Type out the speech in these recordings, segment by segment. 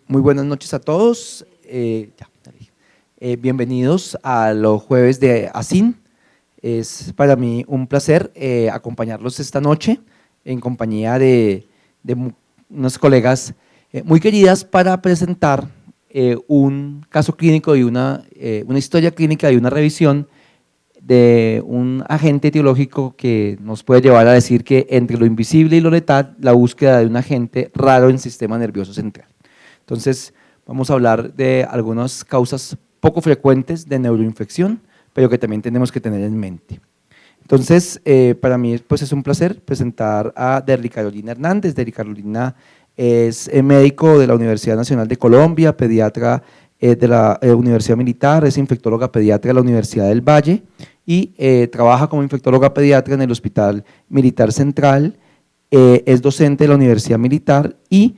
Muy buenas noches a todos. Bienvenidos a los jueves de ASIN. Es para mí un placer acompañarlos esta noche en compañía de unas colegas muy queridas para presentar un caso clínico y una historia clínica y una revisión de un agente etiológico que nos puede llevar a decir que entre lo invisible y lo letal, la búsqueda de un agente raro en el sistema nervioso central. Entonces, vamos a hablar de algunas causas poco frecuentes de neuroinfección, pero que también tenemos que tener en mente. Entonces, para mí pues, es un placer presentar a Derly Carolina Hernández. Derly Carolina es médico de la Universidad Nacional de Colombia, pediatra de la Universidad Militar, es infectóloga pediatra de la Universidad del Valle y trabaja como infectóloga pediatra en el Hospital Militar Central, es docente de la Universidad Militar y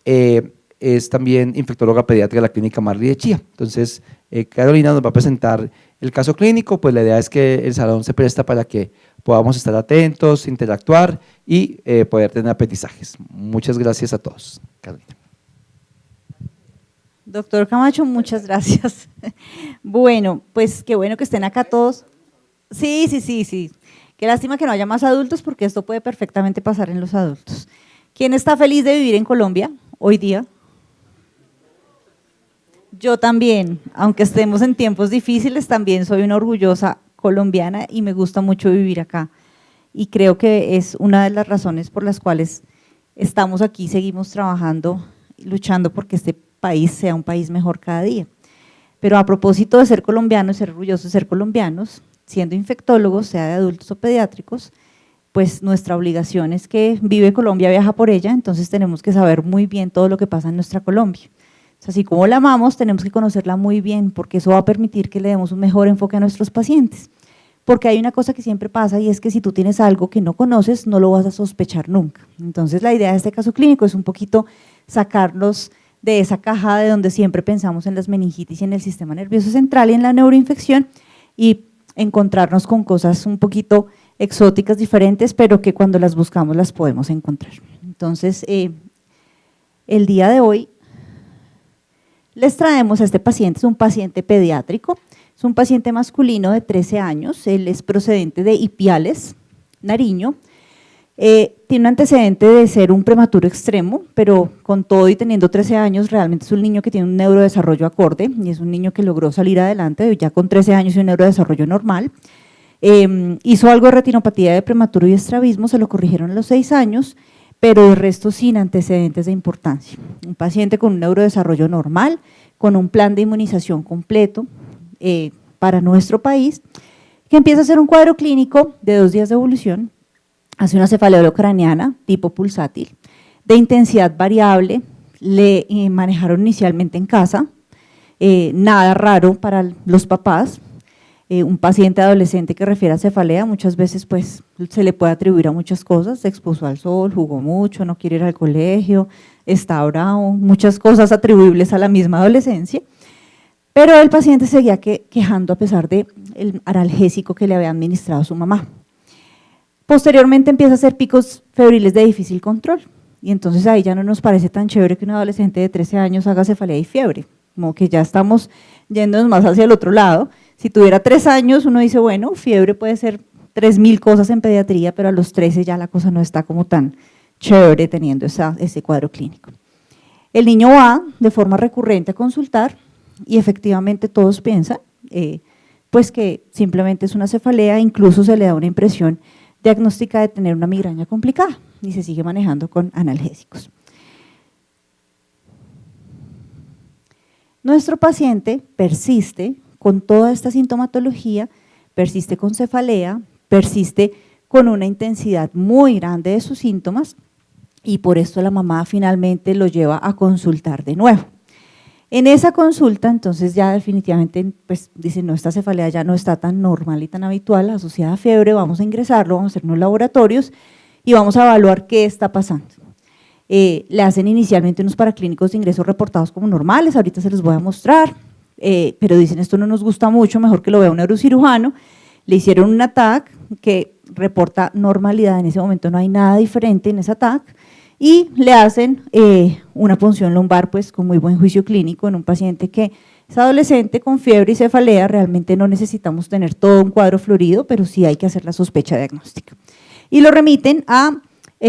es también infectóloga pediatra de la Clínica Marley de Chía. Entonces, Carolina nos va a presentar el caso clínico, pues la idea es que el salón se presta para que podamos estar atentos, interactuar y poder tener aprendizajes. Muchas gracias a todos. Carolina. Doctor Camacho, muchas gracias. Bueno, pues qué bueno que estén acá todos. Sí. Qué lástima que no haya más adultos porque esto puede perfectamente pasar en los adultos. ¿Quién está feliz de vivir en Colombia hoy día? Yo también, aunque estemos en tiempos difíciles, también soy una orgullosa colombiana y me gusta mucho vivir acá. Y creo que es una de las razones por las cuales estamos aquí, seguimos trabajando, luchando porque este país sea un país mejor cada día. Pero a propósito de ser colombianos, ser orgullosos de ser colombianos, siendo infectólogos, sea de adultos o pediátricos, pues nuestra obligación es que vive Colombia, viaja por ella, entonces tenemos que saber muy bien todo lo que pasa en nuestra Colombia. O sea, así como la amamos, tenemos que conocerla muy bien, porque eso va a permitir que le demos un mejor enfoque a nuestros pacientes. Porque hay una cosa que siempre pasa y es que si tú tienes algo que no conoces, no lo vas a sospechar nunca. Entonces, la idea de este caso clínico es un poquito sacarlos de esa caja de donde siempre pensamos en las meningitis y en el sistema nervioso central y en la neuroinfección y encontrarnos con cosas un poquito exóticas, diferentes, pero que cuando las buscamos las podemos encontrar. Entonces, el día de hoy les traemos a este paciente, es un paciente pediátrico, es un paciente masculino de 13 años, él es procedente de Ipiales, Nariño, tiene un antecedente de ser un prematuro extremo, pero con todo y teniendo 13 años realmente es un niño que tiene un neurodesarrollo acorde y es un niño que logró salir adelante ya con 13 años y un neurodesarrollo normal. Hizo algo de retinopatía de prematuro y estrabismo, se lo corrigieron a los 6 años, pero el resto sin antecedentes de importancia. Un paciente con un neurodesarrollo normal, con un plan de inmunización completo para nuestro país, que empieza a hacer un cuadro clínico de 2 días de evolución, hace una cefalea craneana tipo pulsátil, de intensidad variable, le manejaron inicialmente en casa, nada raro para los papás. Un paciente adolescente que refiere a cefalea, muchas veces pues se le puede atribuir a muchas cosas, se expuso al sol, jugó mucho, no quiere ir al colegio, está bravo, muchas cosas atribuibles a la misma adolescencia, pero el paciente seguía quejando a pesar del analgésico que le había administrado su mamá. Posteriormente empieza a hacer picos febriles de difícil control y entonces ahí ya no nos parece tan chévere que un adolescente de 13 años haga cefalea y fiebre, como que ya estamos yéndonos más hacia el otro lado. Si tuviera 3 años uno dice, bueno, fiebre puede ser 3000 cosas en pediatría, pero a los 13 ya la cosa no está como tan chévere teniendo ese cuadro clínico. El niño va de forma recurrente a consultar y efectivamente todos piensan pues que simplemente es una cefalea, incluso se le da una impresión diagnóstica de tener una migraña complicada y se sigue manejando con analgésicos. Nuestro paciente persiste con toda esta sintomatología, persiste con cefalea, persiste con una intensidad muy grande de sus síntomas y por esto la mamá finalmente lo lleva a consultar de nuevo. En esa consulta, entonces ya definitivamente pues dicen, no, esta cefalea ya no está tan normal y tan habitual, asociada a fiebre, vamos a ingresarlo, vamos a hacer unos laboratorios y vamos a evaluar qué está pasando. le hacen inicialmente unos paraclínicos de ingreso reportados como normales, ahorita se los voy a mostrar, pero dicen esto no nos gusta mucho, mejor que lo vea un neurocirujano. Le hicieron un ATAC que reporta normalidad, en ese momento no hay nada diferente en ese ATAC, y le hacen una punción lumbar pues con muy buen juicio clínico en un paciente que es adolescente con fiebre y cefalea. Realmente no necesitamos tener todo un cuadro florido, pero sí hay que hacer la sospecha diagnóstica. Y lo remiten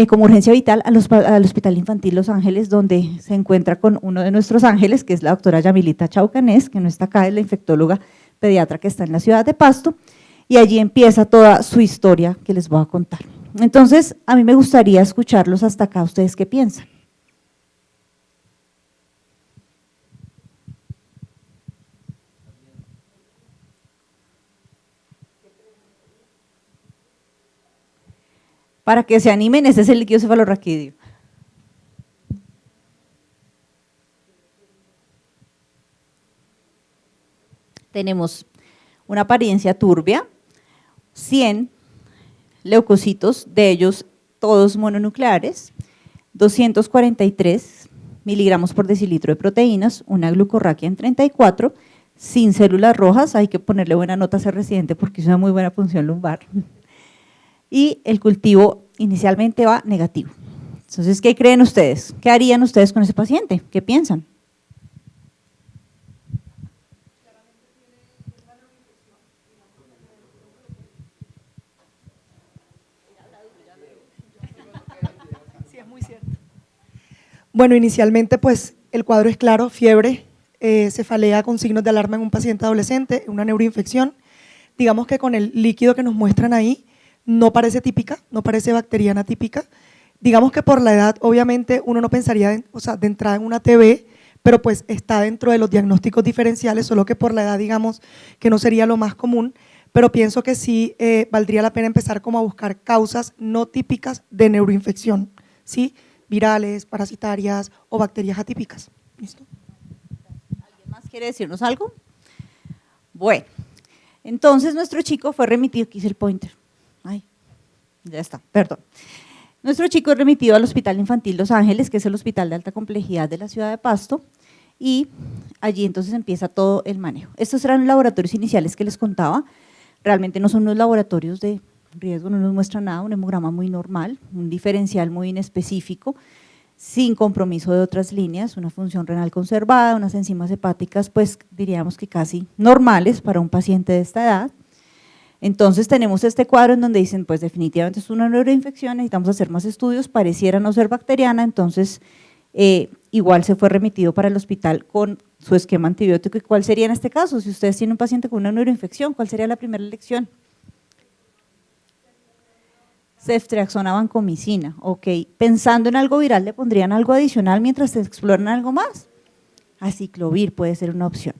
como urgencia vital al Hospital Infantil Los Ángeles, donde se encuentra con uno de nuestros ángeles, que es la doctora Yamilita Chaucanés, que no está acá, es la infectóloga pediatra que está en la ciudad de Pasto, y allí empieza toda su historia que les voy a contar. Entonces, a mí me gustaría escucharlos hasta acá. ¿Ustedes qué piensan? Para que se animen, ese es el líquido cefalorraquídeo. Tenemos una apariencia turbia, 100 leucocitos, de ellos todos mononucleares, 243 miligramos por decilitro de proteínas, una glucorraquia en 34, sin células rojas. Hay que ponerle buena nota a ese residente porque es una muy buena punción lumbar. Y el cultivo inicialmente va negativo. Entonces, ¿qué creen ustedes? ¿Qué harían ustedes con ese paciente? ¿Qué piensan? Sí, es muy cierto. Bueno, inicialmente pues el cuadro es claro, fiebre, cefalea con signos de alarma en un paciente adolescente, una neuroinfección. Digamos que con el líquido que nos muestran ahí, no parece típica, no parece bacteriana típica. Digamos que por la edad, obviamente, uno no pensaría de entrada en una TB, pero pues está dentro de los diagnósticos diferenciales, solo que por la edad, digamos, que no sería lo más común, pero pienso que sí valdría la pena empezar como a buscar causas no típicas de neuroinfección, ¿sí? Virales, parasitarias o bacterias atípicas. ¿Listo? ¿Alguien más quiere decirnos algo? Bueno, entonces nuestro chico fue remitido, aquí hice el pointer. Ay, ya está, perdón. Nuestro chico es remitido al Hospital Infantil Los Ángeles, que es el hospital de alta complejidad de la ciudad de Pasto, y allí entonces empieza todo el manejo. Estos eran los laboratorios iniciales que les contaba. Realmente no son unos laboratorios de riesgo, no nos muestran nada, un hemograma muy normal, un diferencial muy inespecífico, sin compromiso de otras líneas, una función renal conservada, unas enzimas hepáticas, pues diríamos que casi normales para un paciente de esta edad. Entonces tenemos este cuadro en donde dicen, pues definitivamente es una neuroinfección, necesitamos hacer más estudios, pareciera no ser bacteriana, entonces igual se fue remitido para el hospital con su esquema antibiótico. ¿Y cuál sería en este caso? Si ustedes tienen un paciente con una neuroinfección, ¿cuál sería la primera elección? Ceftriaxona vancomicina, ok. Pensando en algo viral, ¿le pondrían algo adicional mientras se exploran algo más? Aciclovir puede ser una opción.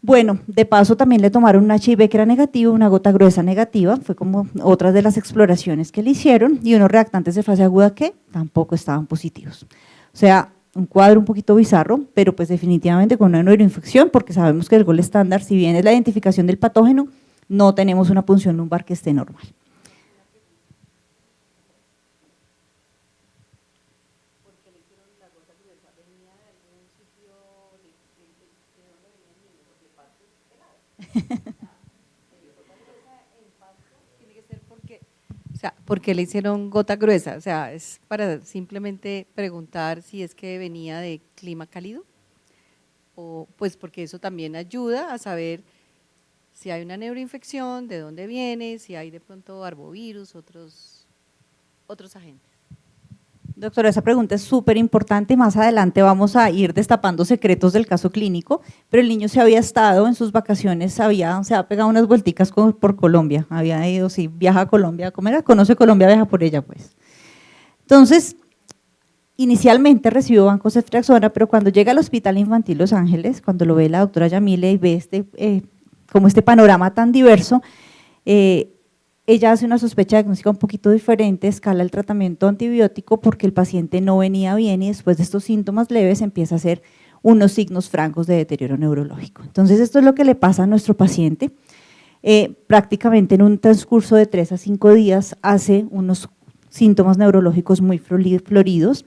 Bueno, de paso también le tomaron un HIV que era negativo, una gota gruesa negativa, fue como otras de las exploraciones que le hicieron, y unos reactantes de fase aguda que tampoco estaban positivos. O sea, un cuadro un poquito bizarro, pero pues definitivamente con una neuroinfección, porque sabemos que el gol estándar, si bien es la identificación del patógeno, no tenemos una punción lumbar que esté normal. O sea, ¿por qué le hicieron gota gruesa? O sea, es para simplemente preguntar si es que venía de clima cálido, o pues porque eso también ayuda a saber si hay una neuroinfección, de dónde viene, si hay de pronto arbovirus, otros agentes. Doctora, esa pregunta es súper importante y más adelante vamos a ir destapando secretos del caso clínico, pero el niño se había estado en sus vacaciones, se había pegado unas vuelticas por Colombia, había ido, sí, viaja a Colombia, ¿cómo era? Conoce Colombia, viaja por ella, pues. Entonces, inicialmente recibió bancoceftriaxona, pero cuando llega al Hospital Infantil Los Ángeles, cuando lo ve la doctora Yamile y ve como este panorama tan diverso, ella hace una sospecha diagnóstica un poquito diferente, escala el tratamiento antibiótico porque el paciente no venía bien y después de estos síntomas leves empieza a hacer unos signos francos de deterioro neurológico. Entonces esto es lo que le pasa a nuestro paciente. Prácticamente en un transcurso de 3 a 5 días hace unos síntomas neurológicos muy floridos.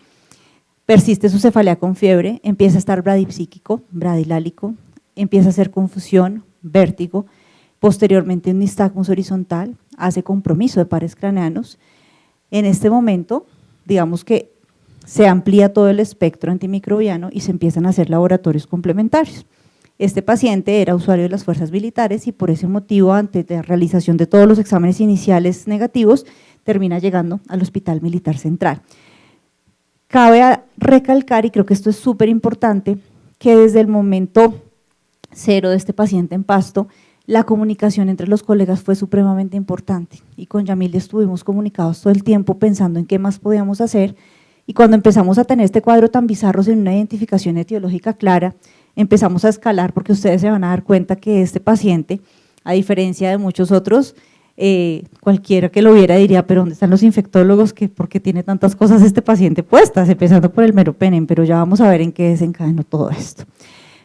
persiste su cefalea con fiebre, empieza a estar bradipsíquico, bradilálico, empieza a hacer confusión, vértigo, posteriormente un nistagmus horizontal, hace compromiso de pares craneanos. En este momento, digamos que se amplía todo el espectro antimicrobiano y se empiezan a hacer laboratorios complementarios. Este paciente era usuario de las fuerzas militares y por ese motivo, ante la realización de todos los exámenes iniciales negativos, termina llegando al Hospital Militar Central. Cabe recalcar, y creo que esto es súper importante, que desde el momento cero de este paciente en Pasto, la comunicación entre los colegas fue supremamente importante y con Yamil estuvimos comunicados todo el tiempo pensando en qué más podíamos hacer, y cuando empezamos a tener este cuadro tan bizarro sin una identificación etiológica clara, empezamos a escalar porque ustedes se van a dar cuenta que este paciente, a diferencia de muchos otros, cualquiera que lo viera diría, pero ¿dónde están los infectólogos? ¿Por qué tiene tantas cosas este paciente puestas? Empezando por el meropenem, pero ya vamos a ver en qué desencadenó todo esto.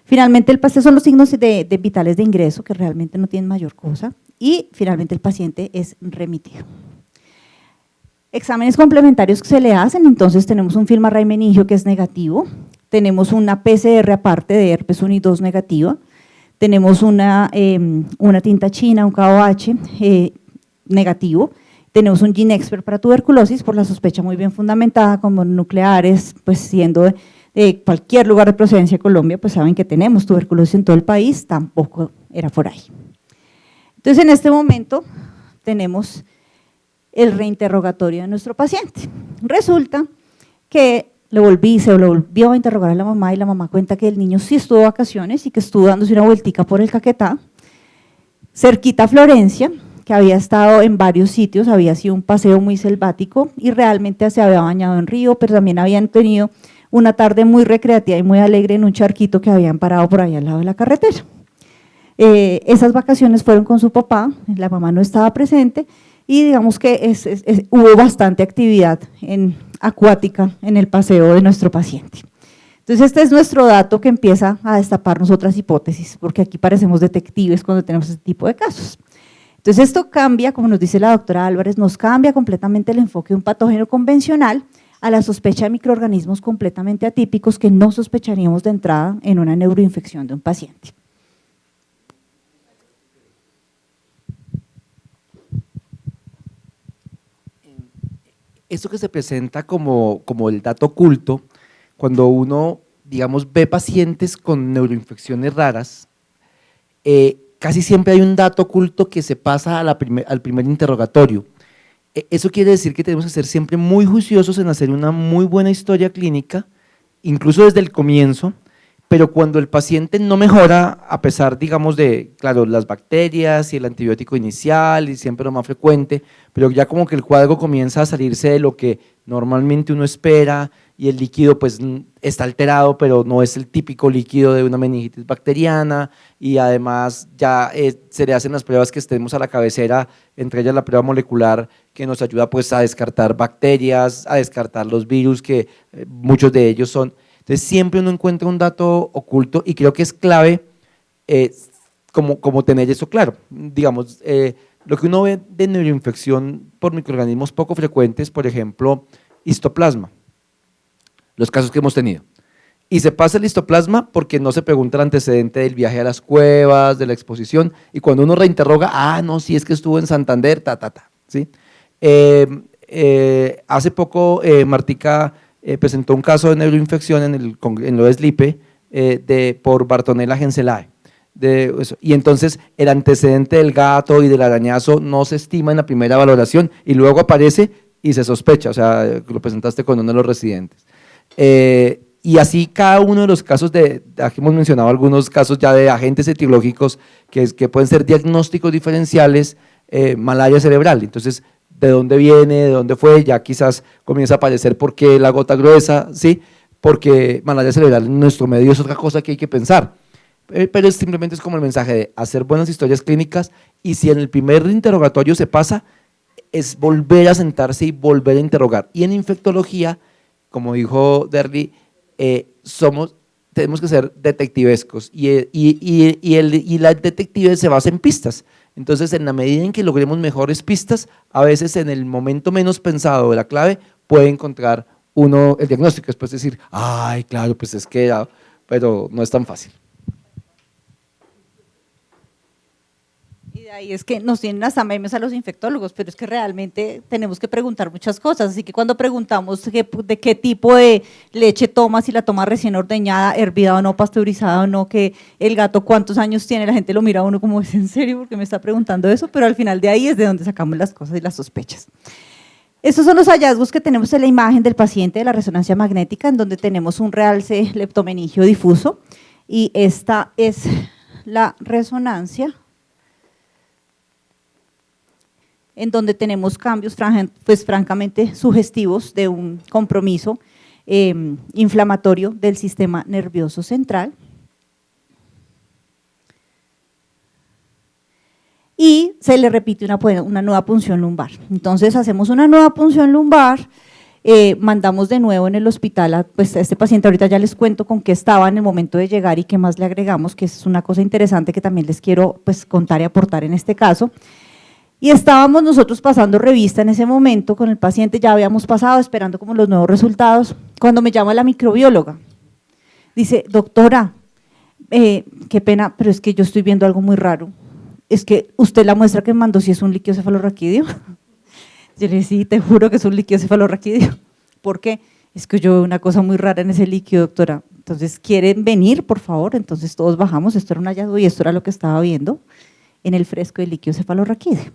Finalmente, son los signos de vitales de ingreso, que realmente no tienen mayor cosa, y finalmente el paciente es remitido. Exámenes complementarios que se le hacen, entonces tenemos un film array meningio que es negativo, tenemos una PCR aparte de herpes 1 y 2 negativa, tenemos una tinta china, un KOH negativo, tenemos un GeneXpert para tuberculosis por la sospecha muy bien fundamentada, como nucleares, pues siendo de cualquier lugar de procedencia de Colombia, pues saben que tenemos tuberculosis en todo el país, tampoco era por ahí. Entonces, en este momento tenemos el reinterrogatorio de nuestro paciente. Resulta que se lo volvió a interrogar a la mamá y la mamá cuenta que el niño sí estuvo de vacaciones y que estuvo dándose una vueltica por el Caquetá, cerquita a Florencia, que había estado en varios sitios, había sido un paseo muy selvático y realmente se había bañado en río, pero también habían tenido una tarde muy recreativa y muy alegre en un charquito que habían parado por ahí al lado de la carretera. Esas vacaciones fueron con su papá, la mamá no estaba presente y digamos que hubo bastante actividad acuática en el paseo de nuestro paciente. Entonces este es nuestro dato que empieza a destaparnos otras hipótesis, porque aquí parecemos detectives cuando tenemos este tipo de casos. Entonces esto cambia, como nos dice la doctora Álvarez, nos cambia completamente el enfoque de un patógeno convencional a la sospecha de microorganismos completamente atípicos que no sospecharíamos de entrada en una neuroinfección de un paciente. Esto que se presenta como el dato oculto, cuando uno, digamos, ve pacientes con neuroinfecciones raras, casi siempre hay un dato oculto que se pasa al primer interrogatorio. Eso quiere decir que tenemos que ser siempre muy juiciosos en hacer una muy buena historia clínica, incluso desde el comienzo, pero cuando el paciente no mejora, a pesar, digamos, de, claro, las bacterias y el antibiótico inicial y siempre lo más frecuente, pero ya como que el cuadro comienza a salirse de lo que normalmente uno espera y el líquido pues está alterado, pero no es el típico líquido de una meningitis bacteriana y además ya se le hacen las pruebas que tenemos a la cabecera, entre ellas la prueba molecular que nos ayuda pues a descartar bacterias, a descartar los virus que muchos de ellos son. Entonces siempre uno encuentra un dato oculto y creo que es clave como tener eso claro. Digamos, lo que uno ve de neuroinfección por microorganismos poco frecuentes, por ejemplo, histoplasma, los casos que hemos tenido. Y se pasa el histoplasma porque no se pregunta el antecedente del viaje a las cuevas, de la exposición, y cuando uno reinterroga, no, sí es que estuvo en Santander, ¿sí? Hace poco Martica presentó un caso de neuroinfección en lo de SLIPE por Bartonella henselae. Y entonces el antecedente del gato y del arañazo no se estima en la primera valoración y luego aparece y se sospecha, o sea, lo presentaste con uno de los residentes. Y así cada uno de los casos aquí hemos mencionado algunos casos ya de agentes etiológicos que pueden ser diagnósticos diferenciales, malaria cerebral, entonces de dónde viene, de dónde fue, ya quizás comienza a aparecer por qué la gota gruesa, ¿sí? Porque malaria cerebral en nuestro medio es otra cosa que hay que pensar, pero simplemente es como el mensaje de hacer buenas historias clínicas y si en el primer interrogatorio se pasa, es volver a sentarse y volver a interrogar. Y en infectología, como dijo Derly, tenemos que ser detectivescos y la detective se basa en pistas. Entonces, en la medida en que logremos mejores pistas, a veces en el momento menos pensado de la clave puede encontrar uno el diagnóstico, después decir, ay, claro, pues es que, pero no es tan fácil. Y de ahí es que nos tienen hasta memes a los infectólogos, pero es que realmente tenemos que preguntar muchas cosas, así que cuando preguntamos de qué tipo de leche toma, si la toma recién ordeñada, hervida o no, pasteurizada o no, que el gato cuántos años tiene, la gente lo mira a uno como, ¿es en serio? Porque me está preguntando eso, pero al final de ahí es de donde sacamos las cosas y las sospechas. Estos son los hallazgos que tenemos en la imagen del paciente de la resonancia magnética, en donde tenemos un realce leptomeningio difuso, y esta es la resonancia, en donde tenemos cambios pues, francamente sugestivos de un compromiso inflamatorio del sistema nervioso central. Y se le repite una nueva punción lumbar. Entonces hacemos una nueva punción lumbar, mandamos de nuevo en el hospital pues, a este paciente, ahorita ya les cuento con qué estaba en el momento de llegar y qué más le agregamos, que es una cosa interesante que también les quiero pues, contar y aportar en este caso. Y estábamos nosotros pasando revista en ese momento con el paciente, ya habíamos pasado esperando como los nuevos resultados, cuando me llama la microbióloga, dice, doctora, qué pena, pero es que yo estoy viendo algo muy raro, es que usted la muestra que me mandó si es un líquido cefalorraquídeo. Yo le dije, sí, te juro que es un líquido cefalorraquídeo. ¿Por qué? Es que yo veo una cosa muy rara en ese líquido, doctora. Entonces, ¿quieren venir, por favor? Entonces todos bajamos, esto era un hallazgo y esto era lo que estaba viendo en el fresco del líquido cefalorraquídeo.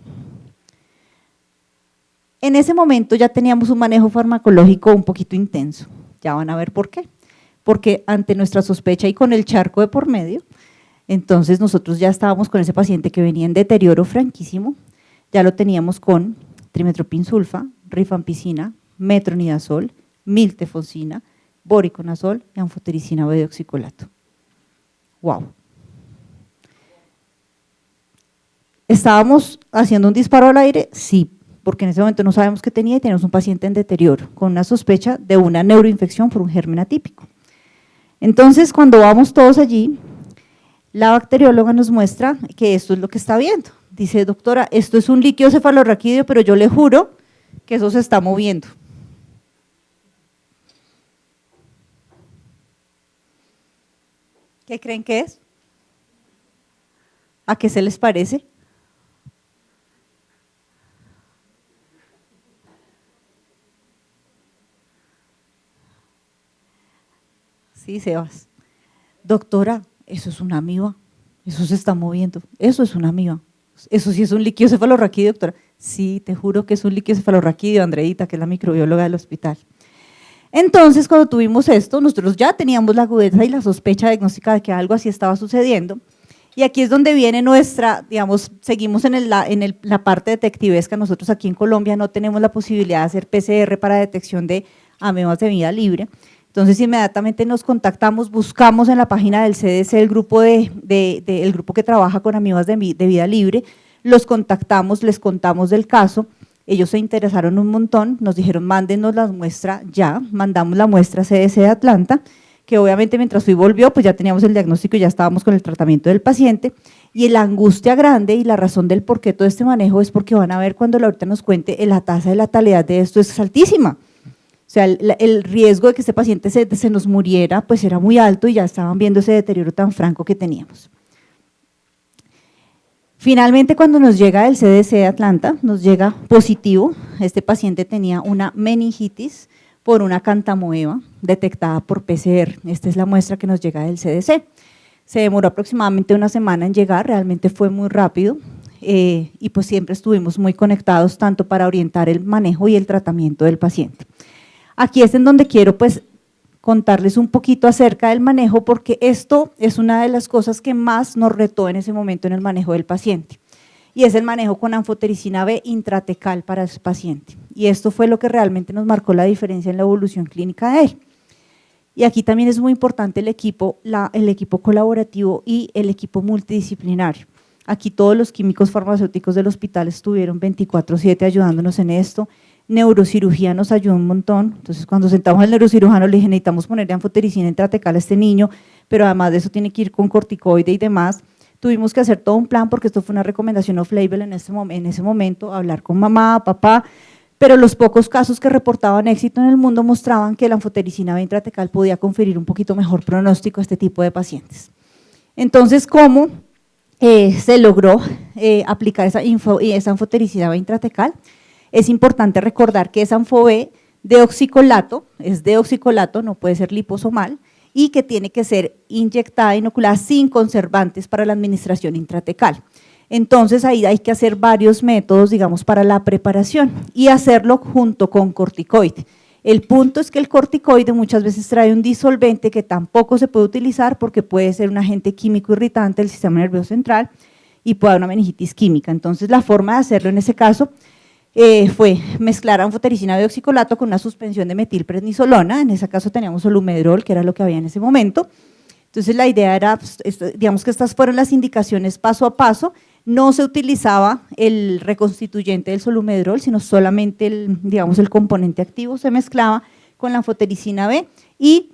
En ese momento ya teníamos un manejo farmacológico un poquito intenso, ya van a ver por qué, porque ante nuestra sospecha y con el charco de por medio, entonces nosotros ya estábamos con ese paciente que venía en deterioro franquísimo, ya lo teníamos con trimetoprim-sulfa, rifampicina, metronidazol, miltefosina, voriconazol y anfotericina B-deoxicolato. ¡Wow! ¿Estábamos haciendo un disparo al aire? Sí, porque en ese momento no sabemos qué tenía y tenemos un paciente en deterioro, con una sospecha de una neuroinfección por un germen atípico. Entonces, cuando vamos todos allí, la bacterióloga nos muestra que esto es lo que está viendo. Dice, doctora, esto es un líquido cefalorraquídeo, pero yo le juro que eso se está moviendo. ¿Qué creen que es? ¿A qué se les parece? Sí, Sebas. Doctora, eso es una amiba, eso se está moviendo, eso es una amiba. Eso sí es un líquido cefalorraquídeo, doctora. Sí, te juro que es un líquido cefalorraquídeo, Andreita, que es la microbióloga del hospital. Entonces, cuando tuvimos esto, nosotros ya teníamos la agudeza y la sospecha diagnóstica de que algo así estaba sucediendo. Y aquí es donde viene nuestra, digamos, seguimos en la parte detectivesca. Nosotros aquí en Colombia no tenemos la posibilidad de hacer PCR para detección de amebas de vida libre. Entonces, inmediatamente nos contactamos, buscamos en la página del CDC el grupo, el grupo que trabaja con amebas de vida libre, los contactamos, les contamos del caso, ellos se interesaron un montón, nos dijeron mándenos la muestra ya, mandamos la muestra a CDC de Atlanta, que obviamente mientras fui volvió, pues ya teníamos el diagnóstico y ya estábamos con el tratamiento del paciente, y la angustia grande y la razón del por qué todo este manejo es porque van a ver cuando ahorita nos cuente, la tasa de letalidad de esto es altísima. O sea, el riesgo de que este paciente se nos muriera, pues era muy alto y ya estaban viendo ese deterioro tan franco que teníamos. Finalmente, cuando nos llega el CDC de Atlanta, nos llega positivo, este paciente tenía una meningitis por una cantamoeba detectada por PCR, esta es la muestra que nos llega del CDC. Se demoró aproximadamente una semana en llegar, realmente fue muy rápido y pues siempre estuvimos muy conectados tanto para orientar el manejo y el tratamiento del paciente. Aquí es en donde quiero pues contarles un poquito acerca del manejo porque esto es una de las cosas que más nos retó en ese momento en el manejo del paciente y es el manejo con anfotericina B intratecal para ese paciente y esto fue lo que realmente nos marcó la diferencia en la evolución clínica de él. Y aquí también es muy importante el equipo colaborativo y el equipo multidisciplinario. Aquí todos los químicos farmacéuticos del hospital estuvieron 24/7 ayudándonos en esto. Neurocirugía nos ayudó un montón, entonces cuando sentamos al neurocirujano le dije necesitamos ponerle anfotericina intratecal a este niño, pero además de eso tiene que ir con corticoide y demás. Tuvimos que hacer todo un plan porque esto fue una recomendación off-label en ese momento, hablar con mamá, papá, pero los pocos casos que reportaban éxito en el mundo mostraban que la anfotericina B intratecal podía conferir un poquito mejor pronóstico a este tipo de pacientes. Entonces, ¿cómo se logró aplicar esa anfotericina B intratecal? Es importante recordar que es anfo-B deoxicolato, es deoxicolato, no puede ser liposomal, y que tiene que ser inyectada, inoculada sin conservantes para la administración intratecal. Entonces ahí hay que hacer varios métodos, digamos, para la preparación y hacerlo junto con corticoide. El punto es que el corticoide muchas veces trae un disolvente que tampoco se puede utilizar porque puede ser un agente químico irritante del sistema nervioso central y puede haber una meningitis química. Entonces la forma de hacerlo en ese caso fue mezclar anfotericina deoxicolato con una suspensión de metilprednisolona, en ese caso teníamos solumedrol, que era lo que había en ese momento. Entonces la idea era, pues, digamos que estas fueron las indicaciones paso a paso. No se utilizaba el reconstituyente del solumedrol, sino solamente el componente activo se mezclaba con la anfotericina B y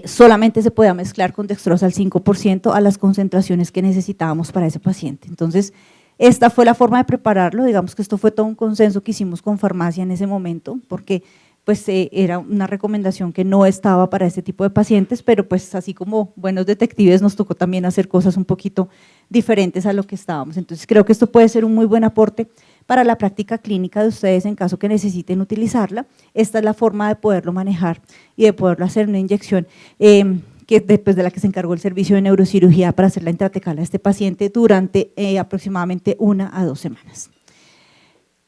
solamente se podía mezclar con dextrosa al 5% a las concentraciones que necesitábamos para ese paciente. Entonces, esta fue la forma de prepararlo, digamos que esto fue todo un consenso que hicimos con farmacia en ese momento, porque pues era una recomendación que no estaba para este tipo de pacientes, pero pues así como buenos detectives nos tocó también hacer cosas un poquito diferentes a lo que estábamos. Entonces creo que esto puede ser un muy buen aporte para la práctica clínica de ustedes en caso que necesiten utilizarla. Esta es la forma de poderlo manejar y de poderlo hacer una inyección que después de la que se encargó el servicio de neurocirugía para hacer la intratecal a este paciente durante aproximadamente 1 a 2 semanas.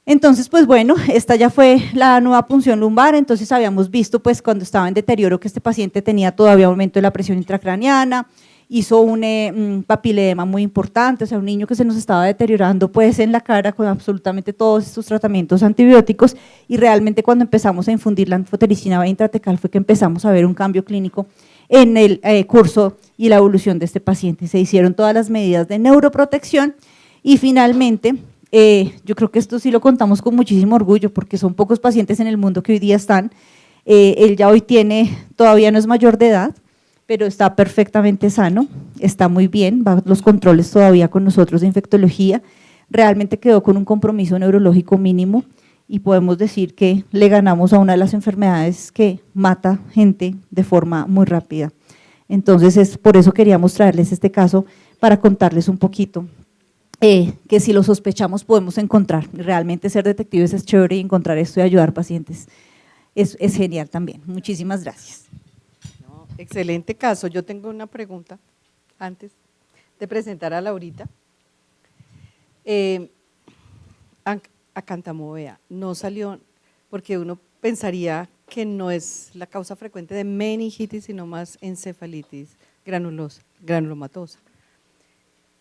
Entonces, pues bueno, esta ya fue la nueva punción lumbar, entonces habíamos visto pues cuando estaba en deterioro que este paciente tenía todavía aumento de la presión intracraneana, hizo un papiledema muy importante, o sea, un niño que se nos estaba deteriorando pues en la cara con absolutamente todos estos tratamientos antibióticos y realmente cuando empezamos a infundir la anfotericina B intratecal fue que empezamos a ver un cambio clínico en el curso y la evolución de este paciente. Se hicieron todas las medidas de neuroprotección y finalmente yo creo que esto sí lo contamos con muchísimo orgullo porque son pocos pacientes en el mundo que hoy día están, él ya hoy todavía no es mayor de edad, pero está perfectamente sano, está muy bien, va los controles todavía con nosotros de infectología, realmente quedó con un compromiso neurológico mínimo y podemos decir que le ganamos a una de las enfermedades que mata gente de forma muy rápida. Entonces por eso queríamos traerles este caso para contarles un poquito. Que si lo sospechamos podemos encontrar, realmente ser detectives es chévere y encontrar esto y ayudar pacientes es genial también. Muchísimas gracias. No, excelente caso. Yo tengo una pregunta antes de presentar a Laurita. Acantamovea no salió porque uno pensaría que no es la causa frecuente de meningitis, sino más encefalitis granulomatosa.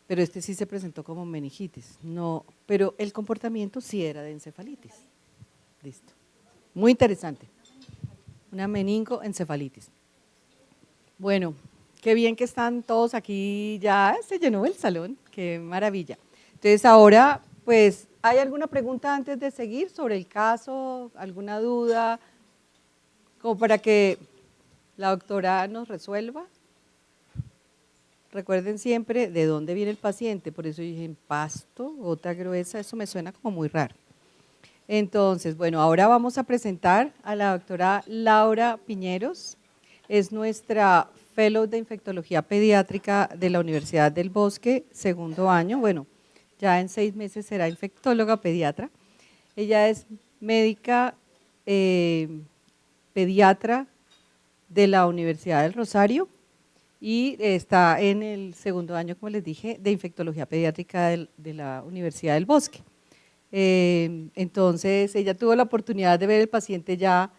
Pero este sí se presentó como meningitis, no, pero el comportamiento sí era de encefalitis. Listo. Muy interesante. Una meningoencefalitis. Bueno, qué bien que están todos aquí, ya se llenó el salón, qué maravilla. Entonces ahora, pues, ¿hay alguna pregunta antes de seguir sobre el caso? ¿Alguna duda? Como para que la doctora nos resuelva. Recuerden siempre de dónde viene el paciente, por eso dije en pasto, gota gruesa, eso me suena como muy raro. Entonces, bueno, ahora vamos a presentar a la doctora Laura Piñeros, es nuestra Fellow de Infectología Pediátrica de la Universidad del Bosque, 2º año, bueno, ya en 6 meses será infectóloga pediatra. Ella es médica pediatra de la Universidad del Rosario, y está en el 2º año, como les dije, de infectología pediátrica de la Universidad del Bosque. Entonces, ella tuvo la oportunidad de ver el paciente ya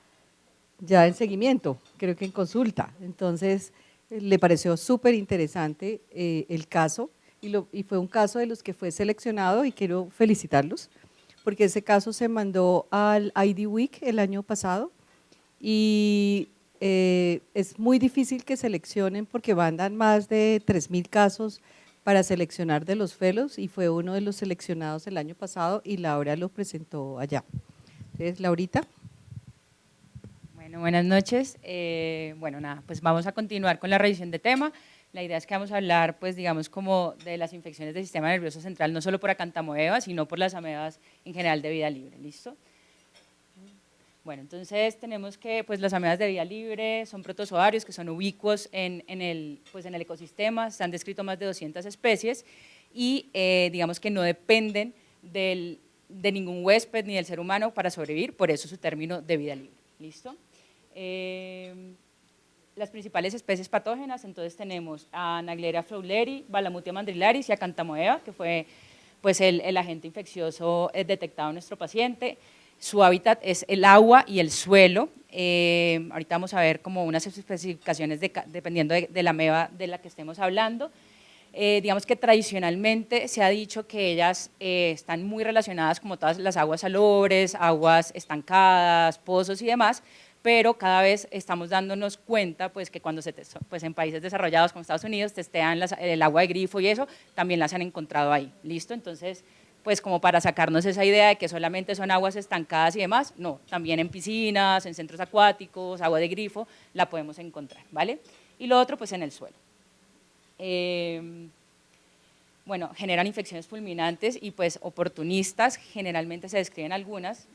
en seguimiento, creo que en consulta. Entonces, le pareció súper interesante el caso y fue un caso de los que fue seleccionado y quiero felicitarlos, porque ese caso se mandó al ID Week el año pasado y es muy difícil que seleccionen porque mandan más de 3.000 casos para seleccionar de los fellows y fue uno de los seleccionados el año pasado y Laura lo presentó allá. Entonces, Laurita. Bueno, buenas noches. Bueno, nada, pues vamos a continuar con la revisión de tema. La idea es que vamos a hablar, pues digamos, como de las infecciones del sistema nervioso central, no solo por acantamoeba, sino por las amebas en general de vida libre, ¿listo? Bueno, entonces tenemos que pues, las amebas de vida libre son protozoarios que son ubicuos en el ecosistema, se han descrito más de 200 especies y digamos que no dependen de ningún huésped ni del ser humano para sobrevivir, por eso su término de vida libre. ¿Listo? Las principales especies patógenas, entonces tenemos a Naegleria fowleri, Balamutia mandrillaris y a Acanthamoeba, que fue pues, el agente infeccioso detectado en nuestro paciente. Su hábitat es el agua y el suelo. Ahorita vamos a ver como unas especificaciones dependiendo de la ameba de la que estemos hablando. Digamos que tradicionalmente se ha dicho que ellas están muy relacionadas como todas las aguas salobres, aguas estancadas, pozos y demás, pero cada vez estamos dándonos cuenta pues, que cuando pues, en países desarrollados como Estados Unidos testean el agua de grifo y eso, también las han encontrado ahí, ¿listo? Entonces, pues como para sacarnos esa idea de que solamente son aguas estancadas y demás, no, también en piscinas, en centros acuáticos, agua de grifo, la podemos encontrar, ¿vale? Y lo otro, pues en el suelo. Bueno, generan infecciones fulminantes y pues oportunistas, generalmente se describen algunas,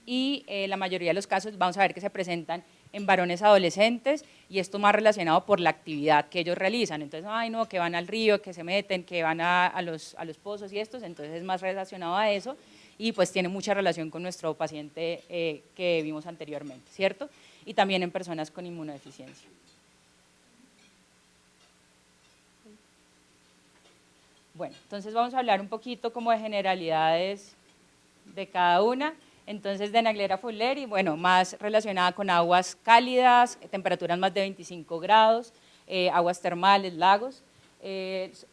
y la mayoría de los casos vamos a ver que se presentan en varones adolescentes y esto más relacionado por la actividad que ellos realizan, entonces, ay no, que van al río, que se meten, que van a los pozos y estos, entonces es más relacionado a eso y pues tiene mucha relación con nuestro paciente que vimos anteriormente, ¿cierto? Y también en personas con inmunodeficiencia. Bueno, entonces vamos a hablar un poquito como de generalidades de cada una. Entonces, de Naegleria fowleri, bueno, más relacionada con aguas cálidas, temperaturas más de 25 grados, aguas termales, lagos,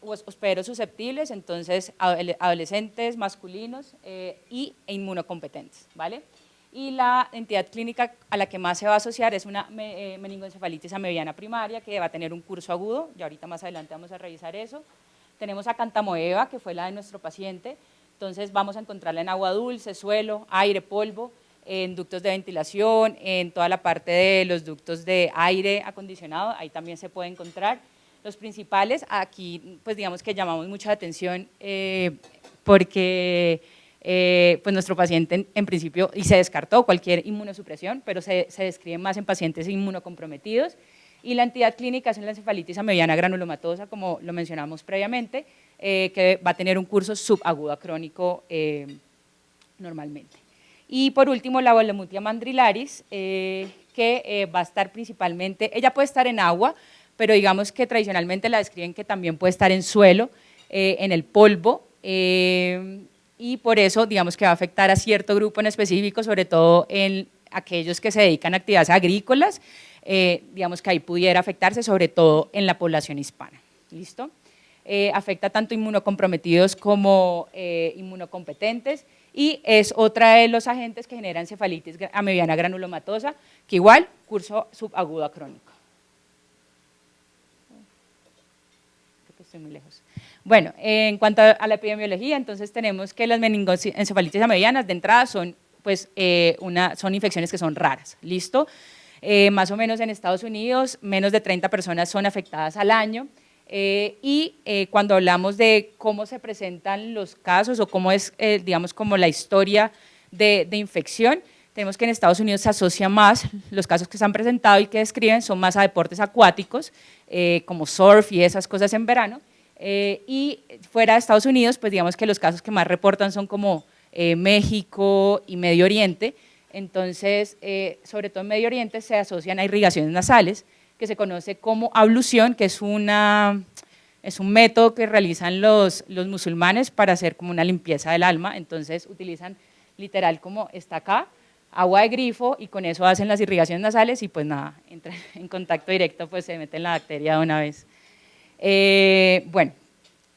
hospederos susceptibles, entonces adolescentes, masculinos e inmunocompetentes, ¿vale? Y la entidad clínica a la que más se va a asociar es una meningoencefalitis amebiana primaria que va a tener un curso agudo, y ahorita más adelante vamos a revisar eso. Tenemos a Acanthamoeba, que fue la de nuestro paciente, entonces vamos a encontrarla en agua dulce, suelo, aire, polvo, en ductos de ventilación, en toda la parte de los ductos de aire acondicionado, ahí también se puede encontrar. Los principales, aquí pues digamos que llamamos mucha atención porque pues nuestro paciente en principio, y se descartó cualquier inmunosupresión, pero se describe más en pacientes inmunocomprometidos. Y la entidad clínica es la encefalitis amebiana granulomatosa, como lo mencionamos previamente, que va a tener un curso subagudo crónico normalmente. Y por último, la Balamutia mandrillaris, que va a estar principalmente, ella puede estar en agua, pero digamos que tradicionalmente la describen que también puede estar en suelo, en el polvo, y por eso digamos que va a afectar a cierto grupo en específico, sobre todo en aquellos que se dedican a actividades agrícolas, digamos que ahí pudiera afectarse, sobre todo en la población hispana. ¿Listo? Afecta tanto inmunocomprometidos como inmunocompetentes y es otra de los agentes que genera encefalitis amebiana granulomatosa, que igual curso subagudo a crónico. Creo que estoy muy lejos. Bueno, en cuanto a la epidemiología, entonces tenemos que las meningoencefalitis amebianas de entrada son, pues, son infecciones que son raras. ¿Listo? Más o menos en Estados Unidos, menos de 30 personas son afectadas al año, y cuando hablamos de cómo se presentan los casos o cómo es, digamos, como la historia de infección, tenemos que en Estados Unidos se asocia más, los casos que se han presentado y que describen son más a deportes acuáticos, como surf y esas cosas en verano, y fuera de Estados Unidos, pues digamos que los casos que más reportan son como México y Medio Oriente. Entonces, sobre todo en Medio Oriente se asocian a irrigaciones nasales, que se conoce como ablución, que es un método que realizan los musulmanes para hacer como una limpieza del alma, entonces utilizan literal como está acá, agua de grifo y con eso hacen las irrigaciones nasales y pues nada, entra en contacto directo, pues se mete en la bacteria de una vez. Bueno.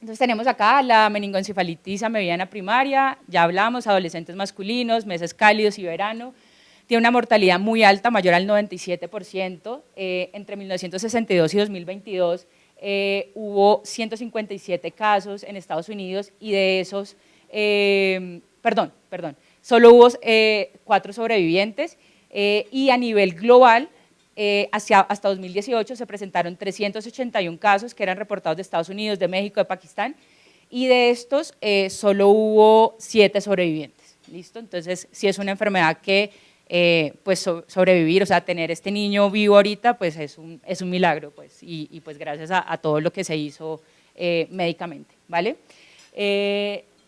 Entonces tenemos acá la meningoencefalitis amebiana primaria, ya hablamos, adolescentes masculinos, meses cálidos y verano, tiene una mortalidad muy alta, mayor al 97%, entre 1962 y 2022 hubo 157 casos en Estados Unidos y de esos, solo hubo 4 sobrevivientes y a nivel global, hasta 2018 se presentaron 381 casos que eran reportados de Estados Unidos, de México, de Pakistán, y de estos solo hubo 7 sobrevivientes. ¿Listo? Entonces, sí es una enfermedad que pues sobrevivir, o sea, tener este niño vivo ahorita, pues es un milagro, pues, y pues gracias a todo lo que se hizo médicamente, ¿vale?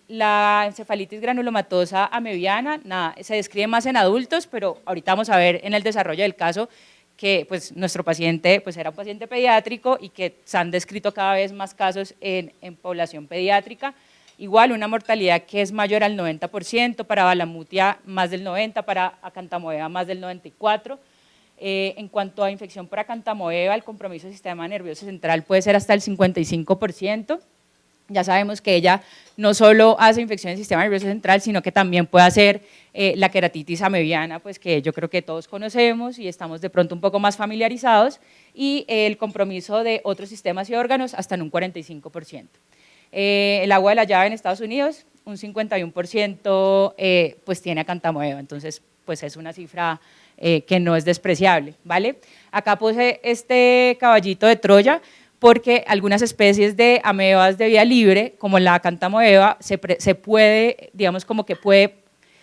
La encefalitis granulomatosa amebiana, nada, se describe más en adultos, pero ahorita vamos a ver en el desarrollo del caso que pues nuestro paciente pues era un paciente pediátrico y que se han descrito cada vez más casos en población pediátrica. Igual una mortalidad que es mayor al 90%, para Balamutia más del 90%, para Acantamoeba más del 94%. En cuanto a infección por Acantamoeba, el compromiso del sistema nervioso central puede ser hasta el 55%. Ya sabemos que ella no solo hace infección del sistema nervioso central, sino que también puede hacer la queratitis amebiana, pues que yo creo que todos conocemos y estamos de pronto un poco más familiarizados, y el compromiso de otros sistemas y órganos hasta en un 45%. El agua de la llave en Estados Unidos, un 51% pues tiene Acantamoeba, entonces pues es una cifra que no es despreciable, ¿vale? Acá puse este caballito de Troya porque algunas especies de amebas de vía libre, como la Acantamoeba, se puede, digamos como que puede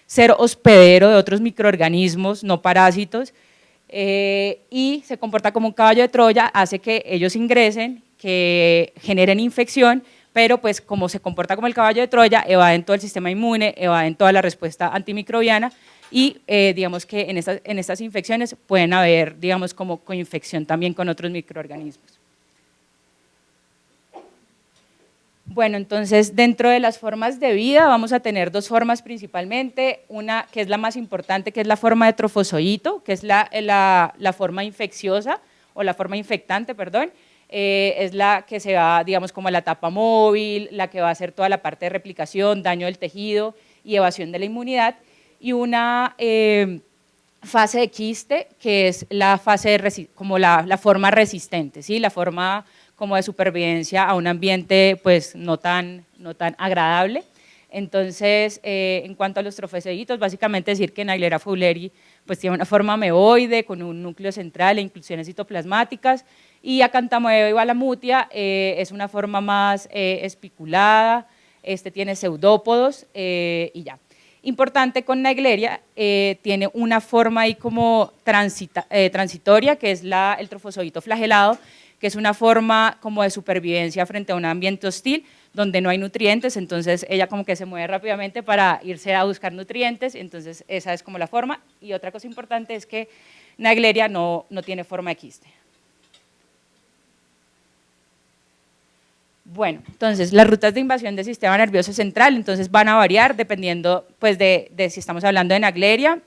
ser hospedero de otros microorganismos, no parásitos, y se comporta como un caballo de Troya, hace que ellos ingresen, que generen infección, pero pues como se comporta como el caballo de Troya, evaden todo el sistema inmune, evaden toda la respuesta antimicrobiana y digamos que en estas infecciones pueden haber, digamos, como coinfección también con otros microorganismos. Bueno, entonces dentro de las formas de vida vamos a tener dos formas principalmente, una que es la más importante, que es la forma de trofozoito, que es la forma infecciosa o la forma infectante, perdón. Es la que se va, digamos, como la etapa móvil, la que va a hacer toda la parte de replicación, daño del tejido y evasión de la inmunidad, y una fase de quiste, que es la fase como la forma resistente, ¿sí? La forma como de supervivencia a un ambiente pues no tan agradable. Entonces, en cuanto a los trofozoitos, básicamente decir que Naegleria fowleri pues tiene una forma ameboide con un núcleo central e inclusiones citoplasmáticas, y Acantamoeba y Balamutia es una forma más espiculada, tiene pseudópodos y ya. Importante con Naegleria, tiene una forma ahí como transitoria, que es el trofozoito flagelado, que es una forma como de supervivencia frente a un ambiente hostil, donde no hay nutrientes, entonces ella como que se mueve rápidamente para irse a buscar nutrientes, entonces esa es como la forma. Y otra cosa importante es que Naegleria no tiene forma de quiste. Bueno, entonces las rutas de invasión del sistema nervioso central entonces van a variar dependiendo pues de si estamos hablando de Naegleria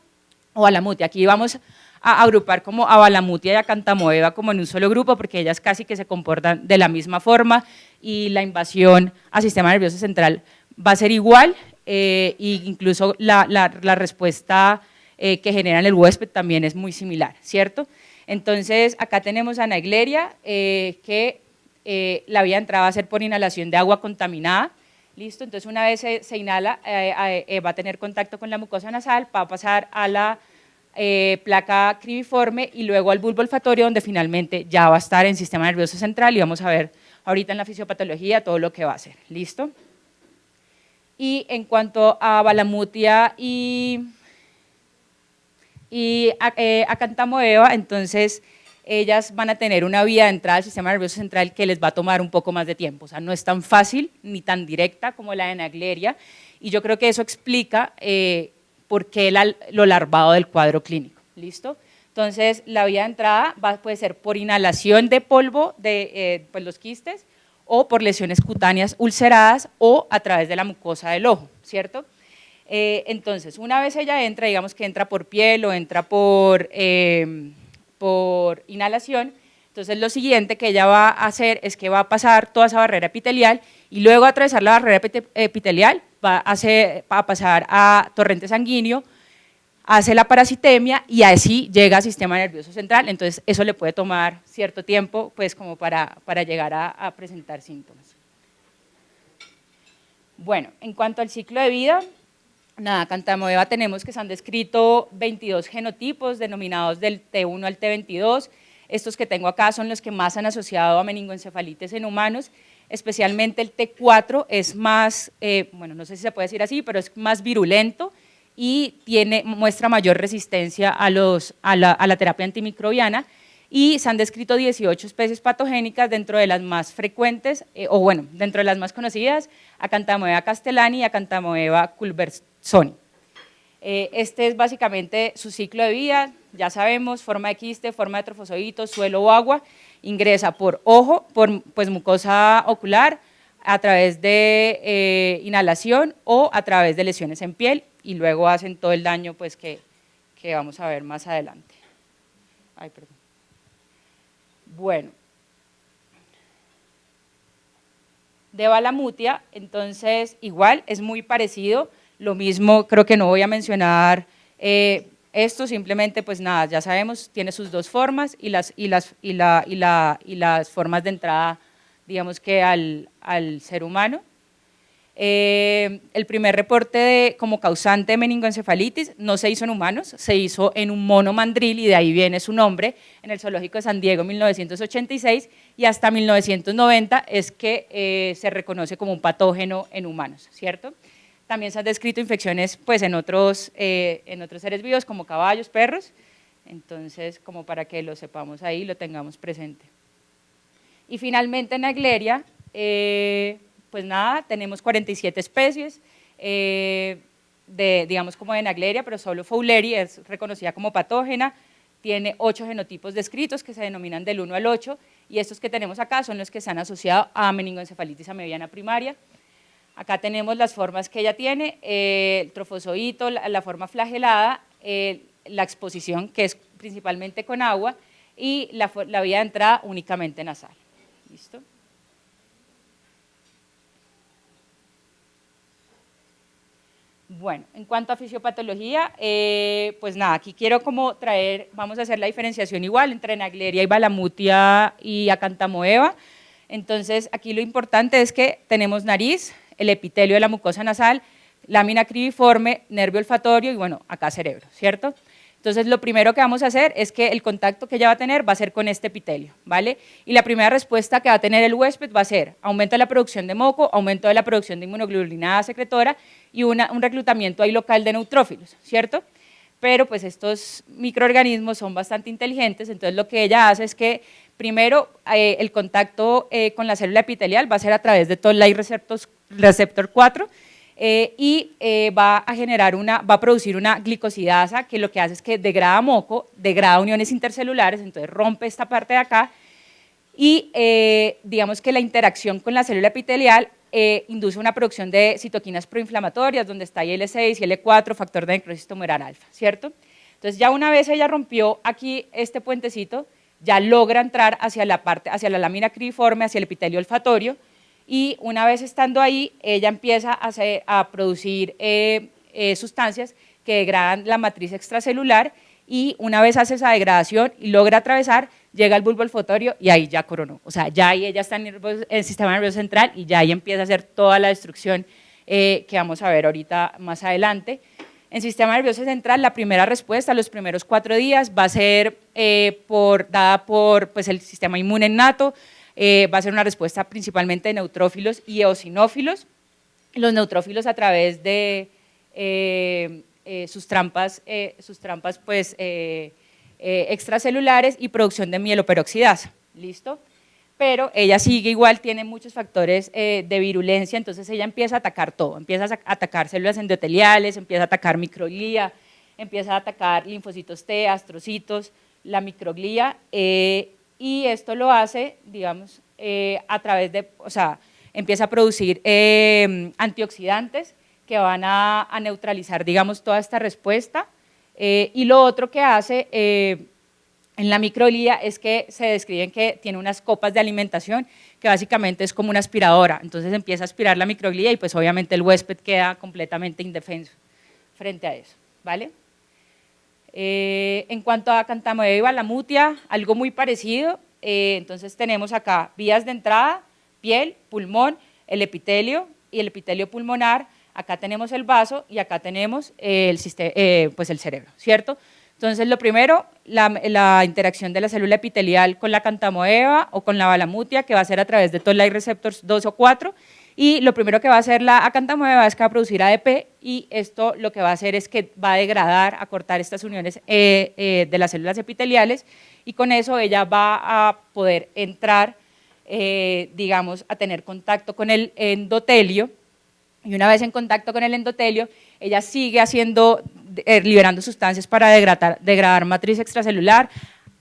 o Balamutia. Aquí vamos a agrupar como a Balamutia y a Acantamoeba como en un solo grupo porque ellas casi que se comportan de la misma forma y la invasión al sistema nervioso central va a ser igual, e incluso la respuesta que genera en el huésped también es muy similar, ¿cierto? Entonces acá tenemos a Naegleria que la vía de entrada va a ser por inhalación de agua contaminada, ¿listo? Entonces una vez se inhala va a tener contacto con la mucosa nasal, va a pasar a la placa cribiforme y luego al bulbo olfatorio, donde finalmente ya va a estar en sistema nervioso central y vamos a ver ahorita en la fisiopatología todo lo que va a hacer, ¿listo? Y en cuanto a Balamutia y Acantamoeba, entonces ellas van a tener una vía de entrada al sistema nervioso central que les va a tomar un poco más de tiempo, o sea, no es tan fácil ni tan directa como la de Naegleria, y yo creo que eso explica por qué lo larvado del cuadro clínico, ¿listo? Entonces, la vía de entrada puede ser por inhalación de polvo de pues, los quistes, o por lesiones cutáneas ulceradas, o a través de la mucosa del ojo, ¿cierto? Entonces, una vez ella entra, digamos que entra por piel o entra por inhalación, entonces lo siguiente que ella va a hacer es que va a pasar toda esa barrera epitelial y luego a atravesar la barrera epitelial va a pasar a torrente sanguíneo, hace la parasitemia y así llega al sistema nervioso central, entonces eso le puede tomar cierto tiempo pues como para llegar a presentar síntomas. Bueno, en cuanto al ciclo de vida, nada, Acantamoeba tenemos que se han descrito 22 genotipos denominados del T1 al T22. Estos que tengo acá son los que más han asociado a meningoencefalitis en humanos, especialmente el T4 es más, bueno, no sé si se puede decir así, pero es más virulento y muestra mayor resistencia a la terapia antimicrobiana, y se han descrito 18 especies patogénicas, dentro de las más frecuentes, dentro de las más conocidas, Acanthamoeba castellani y Acanthamoeba culbertsoni. Este es básicamente su ciclo de vida, ya sabemos, forma de quiste, forma de trofozoitos, suelo o agua, ingresa por ojo, por mucosa ocular, a través de inhalación o a través de lesiones en piel, y luego hacen todo el daño pues, que vamos a ver más adelante. Ay, perdón. Bueno, de Balamutia, entonces igual es muy parecido, lo mismo, creo que no voy a mencionar esto, simplemente pues nada, ya sabemos, tiene sus dos formas y las formas de entrada, digamos que al ser humano. El primer reporte como causante de meningoencefalitis no se hizo en humanos, se hizo en un mono mandril, y de ahí viene su nombre, en el Zoológico de San Diego en 1986, y hasta 1990 es que se reconoce como un patógeno en humanos, ¿cierto? También se han descrito infecciones pues, en otros seres vivos como caballos, perros, entonces como para que lo sepamos ahí, lo tengamos presente. Y finalmente en Naegleria, pues nada, tenemos 47 especies, digamos como de Naegleria, pero solo Fowleri es reconocida como patógena, tiene 8 genotipos descritos que se denominan del 1 al 8, y estos que tenemos acá son los que se han asociado a meningoencefalitis amebiana primaria. Acá tenemos las formas que ella tiene, el trofozoito, la forma flagelada, la exposición que es principalmente con agua, y la vía de entrada únicamente nasal. ¿Listo? Bueno, en cuanto a fisiopatología, pues nada, aquí quiero como vamos a hacer la diferenciación igual entre Naegleria y Balamutia y Acanthamoeba. Entonces, aquí lo importante es que tenemos nariz, el epitelio de la mucosa nasal, lámina cribiforme, nervio olfatorio y bueno, acá cerebro, ¿cierto? Entonces, lo primero que vamos a hacer es que el contacto que ella va a tener va a ser con este epitelio, ¿vale? Y la primera respuesta que va a tener el huésped va a ser aumento de la producción de moco, aumento de la producción de inmunoglobulinada secretora y un reclutamiento ahí local de neutrófilos, ¿cierto? Pero pues estos microorganismos son bastante inteligentes, entonces lo que ella hace es que primero el contacto con la célula epitelial va a ser a través de Toll Like Receptor 4, y va a producir una glicosidasa que lo que hace es que degrada moco, degrada uniones intercelulares, entonces rompe esta parte de acá, y digamos que la interacción con la célula epitelial induce una producción de citoquinas proinflamatorias, donde está IL-6, IL-4, factor de necrosis tumoral alfa, ¿cierto? Entonces ya una vez ella rompió aquí este puentecito, ya logra entrar hacia la lámina cribiforme, hacia el epitelio olfatorio, y una vez estando ahí, ella empieza a producir sustancias que degradan la matriz extracelular, y una vez hace esa degradación y logra atravesar, llega al bulbo olfatorio y ahí ya coronó. O sea, ya ahí ella está en el sistema nervioso central y ya ahí empieza a hacer toda la destrucción que vamos a ver ahorita más adelante. En sistema nervioso central, la primera respuesta, los primeros 4 días, va a ser dada por pues, el sistema inmune innato, va a ser una respuesta principalmente de neutrófilos y eosinófilos. Los neutrófilos a través de sus trampas pues, extracelulares y producción de mieloperoxidasa, ¿listo? Pero ella sigue igual, tiene muchos factores de virulencia, entonces ella empieza a atacar todo, empieza a atacar células endoteliales, empieza a atacar microglía, empieza a atacar linfocitos T, astrocitos, la microglía, y esto lo hace, digamos, a través de, o sea, empieza a producir antioxidantes que van a neutralizar, digamos, toda esta respuesta, y lo otro que hace en la microglía es que se describen que tiene unas copas de alimentación que básicamente es como una aspiradora, entonces empieza a aspirar la microglía y pues obviamente el huésped queda completamente indefenso frente a eso, ¿vale? En cuanto a Acanthamoeba y Balamutia, algo muy parecido, entonces tenemos acá vías de entrada, piel, pulmón, el epitelio y el epitelio pulmonar, acá tenemos el vaso y acá tenemos pues el cerebro, ¿cierto? Entonces, lo primero, la interacción de la célula epitelial con la Acanthamoeba o con la Balamutia, que va a ser a través de Toll Like Receptors 2 o 4, y lo primero que va a hacer la acantamoeba es que va a producir ADP, y esto lo que va a hacer es que va a degradar, a cortar estas uniones de las células epiteliales, y con eso ella va a poder entrar, digamos, a tener contacto con el endotelio, y una vez en contacto con el endotelio, ella sigue liberando sustancias para degradar matriz extracelular,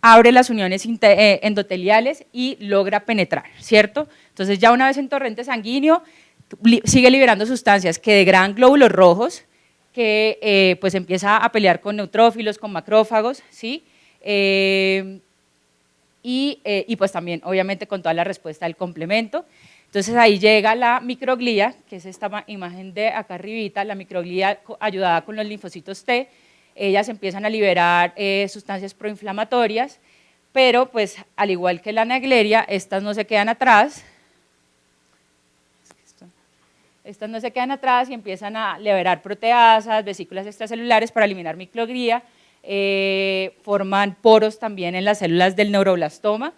abre las uniones endoteliales y logra penetrar, ¿cierto? Entonces ya una vez en torrente sanguíneo, sigue liberando sustancias que degradan glóbulos rojos, que pues empieza a pelear con neutrófilos, con macrófagos, ¿sí? Y pues también obviamente con toda la respuesta del complemento. Entonces ahí llega la microglía, que es esta imagen de acá arribita, la microglía ayudada con los linfocitos T. Ellas empiezan a liberar sustancias proinflamatorias, pero pues al igual que la Naegleria, estas no se quedan atrás. Estas no se quedan atrás y empiezan a liberar proteasas, vesículas extracelulares para eliminar microglía, forman poros también en las células del neuroblastoma,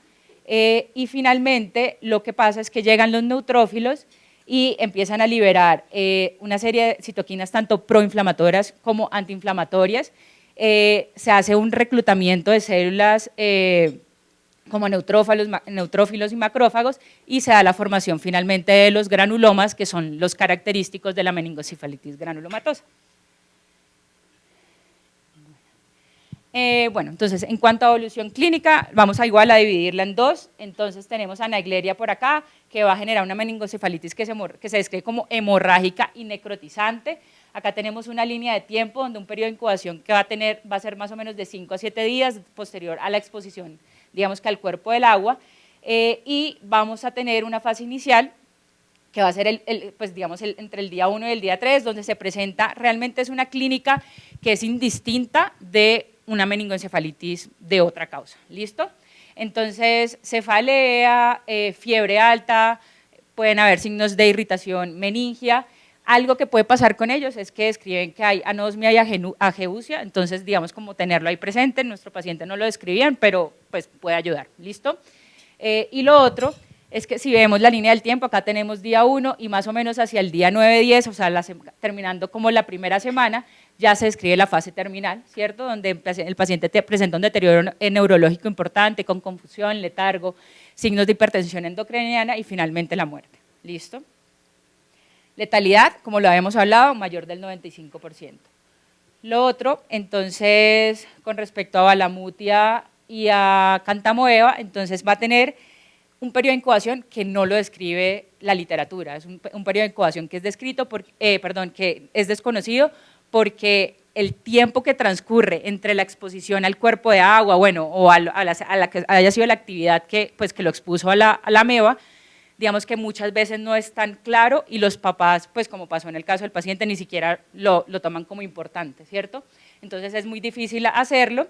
y finalmente lo que pasa es que llegan los neutrófilos y empiezan a liberar una serie de citoquinas tanto proinflamatorias como antiinflamatorias. Se hace un reclutamiento de células como neutrófilos y macrófagos, y se da la formación finalmente de los granulomas, que son los característicos de la meningocefalitis granulomatosa. Bueno, entonces en cuanto a evolución clínica, vamos a igual a dividirla en dos. Entonces tenemos a Naegleria por acá, que va a generar una meningocefalitis que se describe como hemorrágica y necrotizante. Acá tenemos una línea de tiempo donde un periodo de incubación que va a ser más o menos de 5 a 7 días posterior a la exposición, digamos que al cuerpo del agua, y vamos a tener una fase inicial que va a ser entre el día 1 y el día 3, donde se presenta, realmente es una clínica que es indistinta de una meningoencefalitis de otra causa, ¿listo? Entonces, cefalea, fiebre alta, pueden haber signos de irritación meningia. Algo que puede pasar con ellos es que describen que hay anosmia y ageusia, entonces digamos como tenerlo ahí presente. Nuestro paciente no lo describían, pero pues puede ayudar, ¿listo? Y lo otro es que si vemos la línea del tiempo, acá tenemos día 1 y más o menos hacia el día 9-10, o sea, terminando como la primera semana, ya se describe la fase terminal, ¿cierto? Donde el paciente presenta un deterioro neurológico importante, con confusión, letargo, signos de hipertensión endocriniana y finalmente la muerte, ¿listo? Letalidad, como lo habíamos hablado, mayor del 95%. Lo otro, entonces, con respecto a Balamutia y a Cantamoeba, entonces va a tener un periodo de incubación que no lo describe la literatura, es un periodo de incubación que es que es desconocido, porque el tiempo que transcurre entre la exposición al cuerpo de agua, bueno, o a la que haya sido la actividad que lo expuso a la ameba, digamos que muchas veces no es tan claro, y los papás, pues como pasó en el caso del paciente, ni siquiera lo toman como importante, ¿cierto? Entonces es muy difícil hacerlo.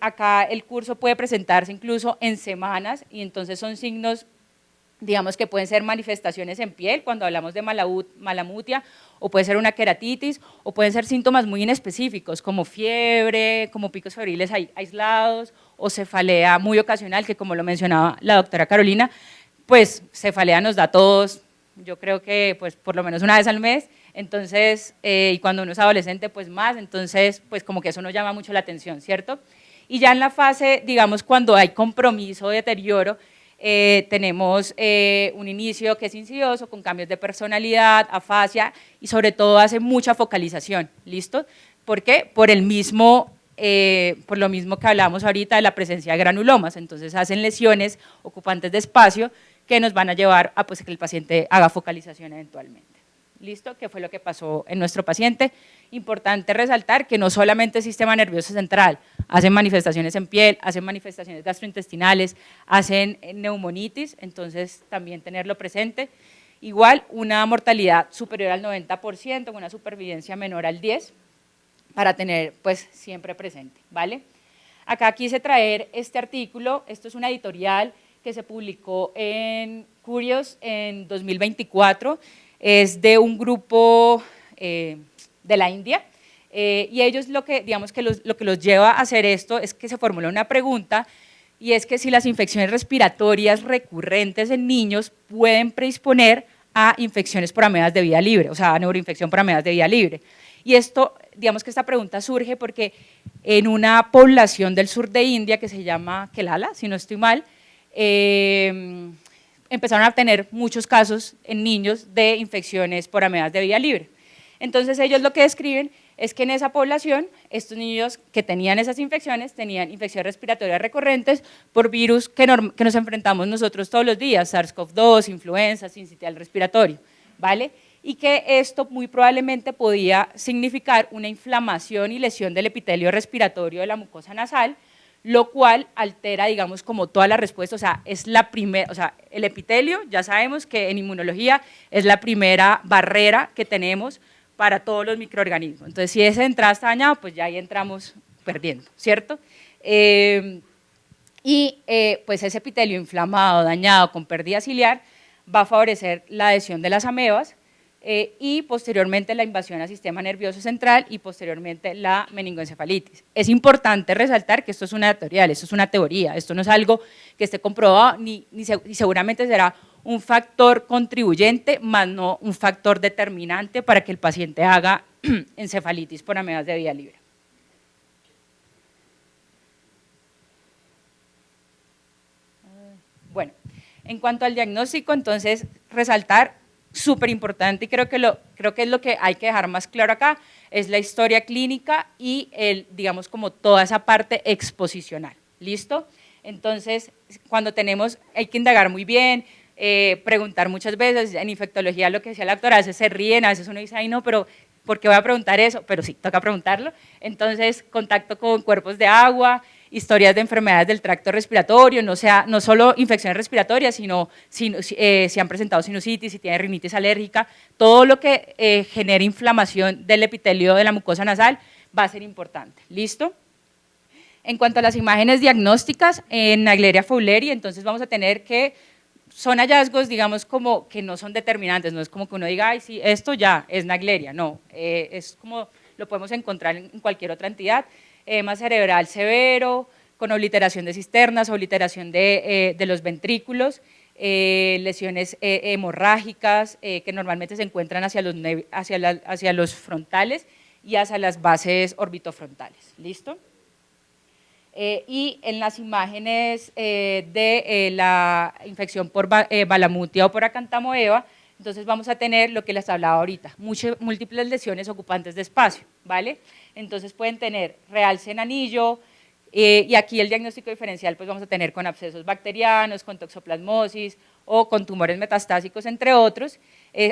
Acá el curso puede presentarse incluso en semanas, y entonces son signos, digamos que pueden ser manifestaciones en piel cuando hablamos de malamutia, o puede ser una queratitis, o pueden ser síntomas muy inespecíficos como fiebre, como picos febriles aislados, o cefalea muy ocasional, que como lo mencionaba la doctora Carolina, pues cefalea nos da a todos, yo creo que pues por lo menos una vez al mes, entonces, y cuando uno es adolescente pues más, entonces pues como que eso no llama mucho la atención, ¿cierto? Y ya en la fase, digamos, cuando hay compromiso o deterioro, tenemos un inicio que es insidioso, con cambios de personalidad, afasia, y sobre todo hace mucha focalización, ¿listo? ¿Por qué? Por lo mismo que hablábamos ahorita de la presencia de granulomas, entonces hacen lesiones ocupantes de espacio que nos van a llevar a pues, que el paciente haga focalización eventualmente. ¿Listo? ¿Qué fue lo que pasó en nuestro paciente? Importante resaltar que no solamente el sistema nervioso central, hacen manifestaciones en piel, hacen manifestaciones gastrointestinales, hacen neumonitis, entonces también tenerlo presente. Igual una mortalidad superior al 90%, una supervivencia menor al 10%, para tener pues siempre presente, ¿vale? Acá quise traer este artículo, esto es una editorial que se publicó en Curious en 2024, es de un grupo de la India, y ellos lo que los lleva a hacer esto es que se formula una pregunta, y es que si las infecciones respiratorias recurrentes en niños pueden predisponer a infecciones por amebas de vía libre, o sea, a neuroinfección por amebas de vía libre. Y esto, digamos que esta pregunta surge porque en una población del sur de India que se llama Kerala, si no estoy mal, empezaron a tener muchos casos en niños de infecciones por amebas de vía libre. Entonces ellos lo que describen es que en esa población, estos niños que tenían esas infecciones, tenían infecciones respiratorias recurrentes por virus que nos enfrentamos nosotros todos los días, SARS-CoV-2, influenza, sincitial respiratorio, ¿vale? Y que esto muy probablemente podía significar una inflamación y lesión del epitelio respiratorio de la mucosa nasal, lo cual altera, digamos, como toda la respuesta, o sea, es la primera, o sea, el epitelio, ya sabemos que en inmunología es la primera barrera que tenemos para todos los microorganismos. Entonces, si ese de entrada está dañado, pues ya ahí entramos perdiendo, ¿cierto? Pues ese epitelio inflamado, dañado, con pérdida ciliar, va a favorecer la adhesión de las amebas y posteriormente la invasión al sistema nervioso central y posteriormente la meningoencefalitis. Es importante resaltar que esto es una teoría, esto es una teoría, esto no es algo que esté comprobado y seguramente será un factor contribuyente, más no un factor determinante para que el paciente haga encefalitis por amebas de vía libre. Bueno, en cuanto al diagnóstico, entonces, resaltar, súper importante, y creo que es lo que hay que dejar más claro acá, es la historia clínica y, digamos, como toda esa parte exposicional, ¿listo? Entonces, cuando hay que indagar muy bien, preguntar muchas veces, en infectología lo que decía la doctora, a veces se ríen, a veces uno dice, ay no, pero ¿por qué voy a preguntar eso? Pero sí, toca preguntarlo. Entonces, contacto con cuerpos de agua, historias de enfermedades del tracto respiratorio, no solo infecciones respiratorias, sino si han presentado sinusitis, si tienen rinitis alérgica, todo lo que genere inflamación del epitelio de la mucosa nasal va a ser importante. ¿Listo? En cuanto a las imágenes diagnósticas, en Naegleria fowleri, entonces vamos a tener que son hallazgos, digamos, como que no son determinantes, no es como que uno diga, ay, sí, esto ya es Naegleria, no, es como lo podemos encontrar en cualquier otra entidad, edema cerebral severo, con obliteración de cisternas, obliteración de los ventrículos, lesiones hemorrágicas que normalmente se encuentran hacia los frontales y hacia las bases orbitofrontales, ¿listo? Y en las imágenes de la infección por Balamutia o por Acantamoeba, entonces vamos a tener lo que les hablaba ahorita, múltiples lesiones ocupantes de espacio, ¿vale? Entonces pueden tener realce en anillo, y aquí el diagnóstico diferencial pues vamos a tener con abscesos bacterianos, con toxoplasmosis o con tumores metastásicos, entre otros.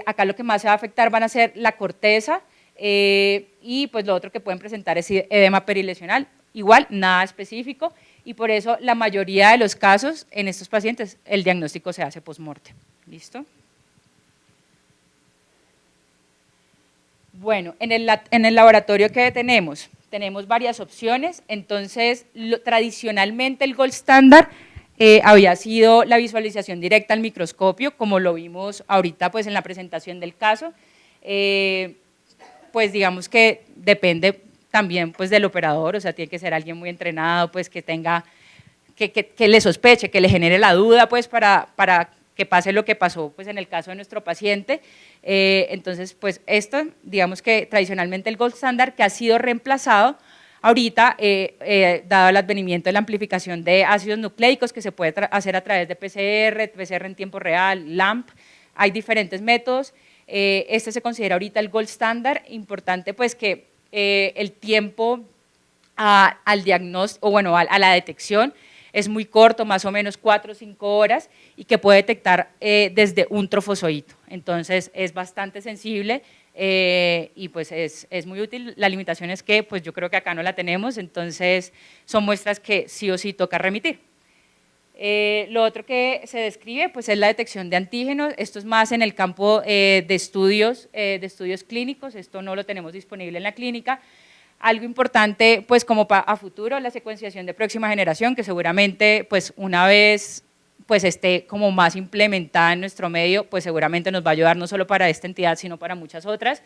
Acá lo que más se va a afectar van a ser la corteza y pues lo otro que pueden presentar es edema perilesional. Igual, nada específico, y por eso la mayoría de los casos en estos pacientes el diagnóstico se hace post-mortem. ¿Listo? Bueno, en el laboratorio que tenemos varias opciones, entonces tradicionalmente el gold standard había sido la visualización directa al microscopio, como lo vimos ahorita pues en la presentación del caso, pues digamos que depende también pues del operador, o sea, tiene que ser alguien muy entrenado, pues que tenga, que le sospeche, que le genere la duda, pues para que pase lo que pasó pues en el caso de nuestro paciente. Entonces, pues esto, digamos que tradicionalmente el gold standard que ha sido reemplazado ahorita, dado el advenimiento de la amplificación de ácidos nucleicos que se puede hacer a través de PCR en tiempo real, LAMP, hay diferentes métodos, este se considera ahorita el gold standard, importante pues que el tiempo al diagnóstico, o bueno, a la detección es muy corto, más o menos 4 o 5 horas, y que puede detectar desde un trofozoito. Entonces es bastante sensible y pues es muy útil. La limitación es que pues yo creo que acá no la tenemos, entonces son muestras que sí o sí toca remitir. Lo otro que se describe pues es la detección de antígenos, esto es más en el campo de estudios clínicos, esto no lo tenemos disponible en la clínica. Algo importante pues como a futuro, la secuenciación de próxima generación, que seguramente pues una vez pues esté como más implementada en nuestro medio, pues seguramente nos va a ayudar no solo para esta entidad, sino para muchas otras.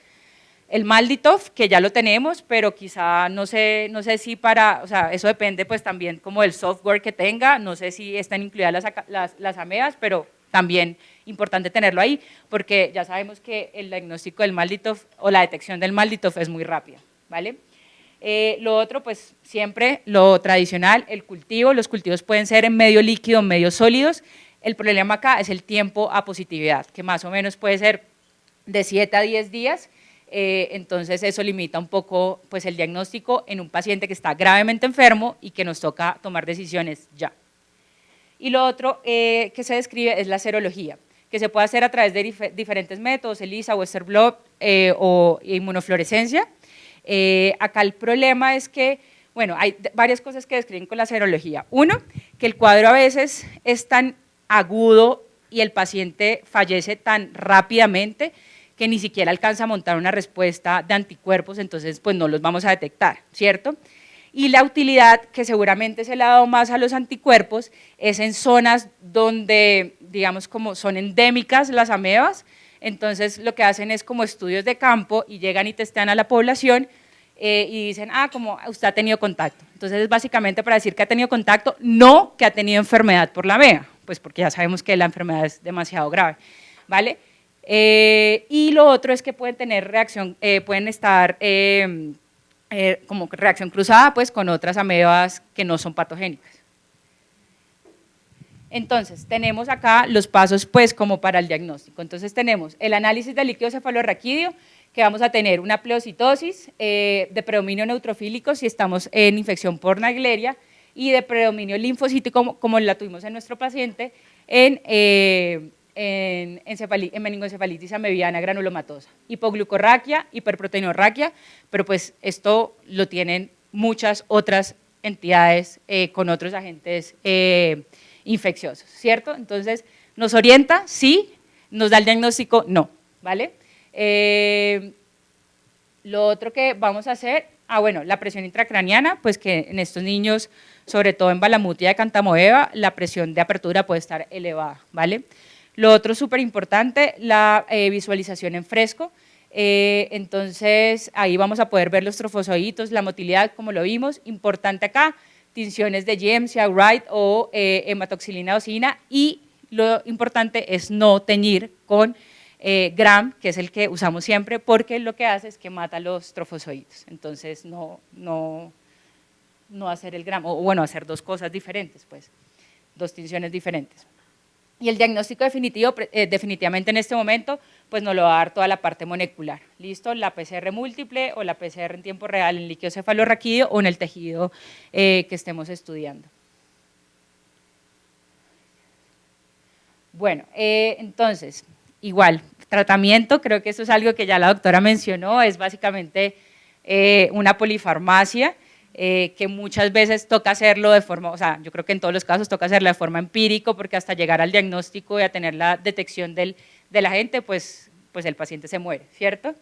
El MALDI-TOF, que ya lo tenemos, pero quizá no sé si o sea, eso depende pues también como del software que tenga, no sé si están incluidas las amebas, pero también importante tenerlo ahí, porque ya sabemos que el diagnóstico del Mal-Dietoff o la detección del Mal-Dietoff es muy rápida, ¿vale? Lo otro, pues siempre lo tradicional, el cultivo. Los cultivos pueden ser en medio líquido, en medio sólidos. El problema acá es el tiempo a positividad, que más o menos puede ser de 7 a 10 días. Entonces eso limita un poco pues, el diagnóstico en un paciente que está gravemente enfermo y que nos toca tomar decisiones ya. Y lo otro que se describe es la serología, que se puede hacer a través de diferentes métodos, ELISA, Western blot o inmunofluorescencia. Acá el problema es que, bueno, hay varias cosas que describen con la serología. Uno, que el cuadro a veces es tan agudo y el paciente fallece tan rápidamente que ni siquiera alcanza a montar una respuesta de anticuerpos, entonces pues no los vamos a detectar, ¿cierto? Y la utilidad que seguramente se le ha dado más a los anticuerpos es en zonas donde, digamos, como son endémicas las amebas. Entonces lo que hacen es como estudios de campo y llegan y testean a la población y dicen, como usted ha tenido contacto. Entonces es básicamente para decir que ha tenido contacto, no que ha tenido enfermedad por la ameba, pues porque ya sabemos que la enfermedad es demasiado grave, ¿vale? Y lo otro es que pueden tener reacción, pueden estar como reacción cruzada pues con otras amebas que no son patogénicas. Entonces, tenemos acá los pasos pues como para el diagnóstico. Entonces tenemos el análisis del líquido cefalorraquídeo, que vamos a tener una pleocitosis de predominio neutrofílico si estamos en infección por Naegleria y de predominio linfocítico como la tuvimos en nuestro paciente en meningoencefalitis amebiana granulomatosa, hipoglucorraquia, hiperproteinorraquia, pero pues esto lo tienen muchas otras entidades con otros agentes infecciosos, ¿cierto? Entonces, ¿nos orienta? Sí. ¿Nos da el diagnóstico? No, ¿vale? Lo otro que vamos a hacer, bueno, la presión intracraniana, pues que en estos niños, sobre todo en Balamutia de Cantamoeba, la presión de apertura puede estar elevada, ¿vale? Lo otro súper importante, la visualización en fresco. Entonces, ahí vamos a poder ver los trofozoitos, la motilidad, como lo vimos. Importante acá, tinciones de Giemsia, Wright o hematoxilina eosina, y lo importante es no teñir con Gram, que es el que usamos siempre, porque lo que hace es que mata los trofozoitos. Entonces, no hacer el Gram, o bueno, hacer dos cosas diferentes, pues, dos tinciones diferentes. Y el diagnóstico definitivo, definitivamente en este momento, pues nos lo va a dar toda la parte molecular. ¿Listo? La PCR múltiple o la PCR en tiempo real en líquido cefalorraquídeo o en el tejido que estemos estudiando. Bueno, entonces, igual, tratamiento, creo que eso es algo que ya la doctora mencionó, es básicamente una polifarmacia. Que muchas veces toca hacerlo de forma, o sea, yo creo que en todos los casos toca hacerlo de forma empírico, porque hasta llegar al diagnóstico y a tener la detección del agente, pues el paciente se muere, ¿cierto?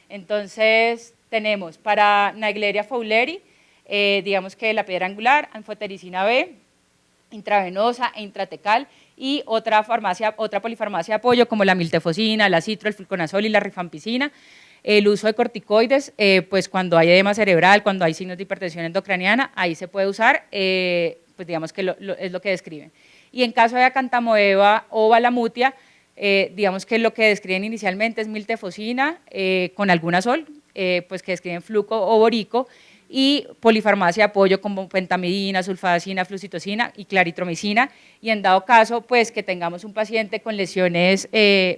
Entonces, tenemos para Naegleria fowleri, digamos que la piedra angular, anfotericina B, intravenosa e intratecal, y otra polifarmacia de apoyo como la miltefosina, la citro, el fluconazol y la rifampicina. El uso de corticoides, pues cuando hay edema cerebral, cuando hay signos de hipertensión endocraniana, ahí se puede usar, pues digamos que es lo que describen. Y en caso de acantamoeba o balamutia, digamos que lo que describen inicialmente es miltefosina con albunazol, pues que describen fluco o borico, y polifarmacia de apoyo como pentamidina, sulfadacina, flucitocina y claritromicina, y en dado caso pues que tengamos un paciente con lesiones,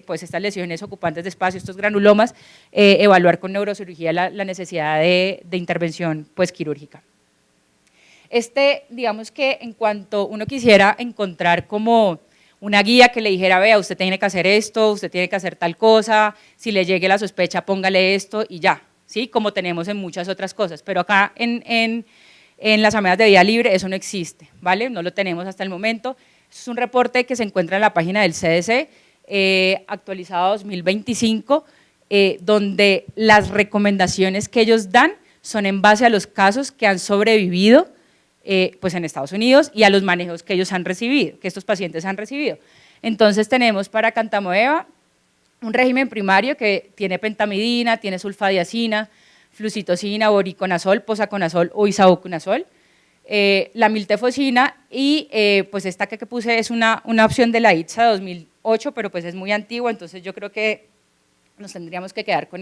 pues estas lesiones ocupantes de espacio, estos granulomas, evaluar con neurocirugía la necesidad de intervención pues quirúrgica. Digamos que en cuanto uno quisiera encontrar como una guía que le dijera, vea, usted tiene que hacer esto, usted tiene que hacer tal cosa, si le llegue la sospecha póngale esto y ya, ¿sí? Como tenemos en muchas otras cosas, pero acá en las amebas de vía libre eso no existe, ¿vale? No lo tenemos hasta el momento. Es un reporte que se encuentra en la página del CDC, actualizado 2025, donde las recomendaciones que ellos dan son en base a los casos que han sobrevivido pues en Estados Unidos y a los manejos que ellos han recibido, que estos pacientes han recibido. Entonces tenemos para Cantamoeba un régimen primario que tiene pentamidina, tiene sulfadiazina, flucitocina, boriconazol, posaconazol o isavuconazol, la miltefosina y pues esta que puse es una opción de la ITSA 2008, pero pues es muy antiguo, entonces yo creo que nos tendríamos que quedar con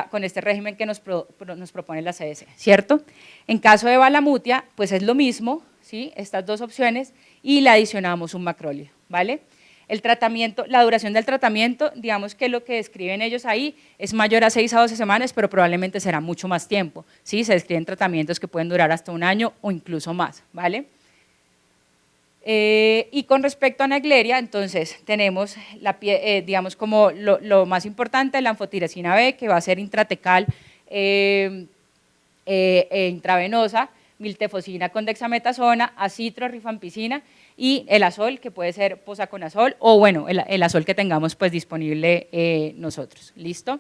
con este régimen que nos propone la CDC, ¿cierto? En caso de balamutia, pues es lo mismo, ¿sí? Estas dos opciones, y le adicionamos un macrólido, ¿vale? El tratamiento, la duración del tratamiento, digamos que lo que describen ellos ahí es mayor a 6 a 12 semanas, pero probablemente será mucho más tiempo, ¿sí? Se describen tratamientos que pueden durar hasta 1 año o incluso más, ¿vale? Y con respecto a Naegleria, entonces tenemos, digamos, como lo más importante, la anfotiracina B, que va a ser intratecal intravenosa, miltefosina con dexametasona, acitro, rifampicina y el azol, que puede ser posaconazol o bueno, el azol que tengamos pues disponible nosotros, ¿listo?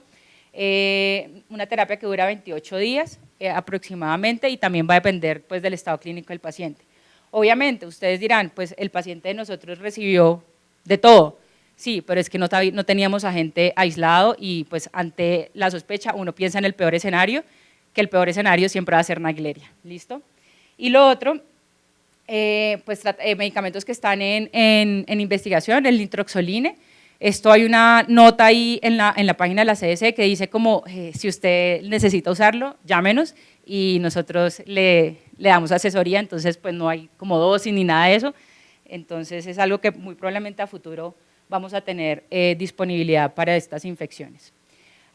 Una terapia que dura 28 días aproximadamente y también va a depender pues del estado clínico del paciente. Obviamente, ustedes dirán, pues el paciente de nosotros recibió de todo, sí, pero es que no teníamos a gente aislado y pues ante la sospecha uno piensa en el peor escenario, que el peor escenario siempre va a ser Naegleria, ¿listo? Y lo otro, pues medicamentos que están en investigación, el nitroxoline. Esto hay una nota ahí en la página de la CDC que dice como si usted necesita usarlo, llámenos y nosotros le damos asesoría, entonces pues no hay como dosis ni nada de eso, entonces es algo que muy probablemente a futuro vamos a tener disponibilidad para estas infecciones.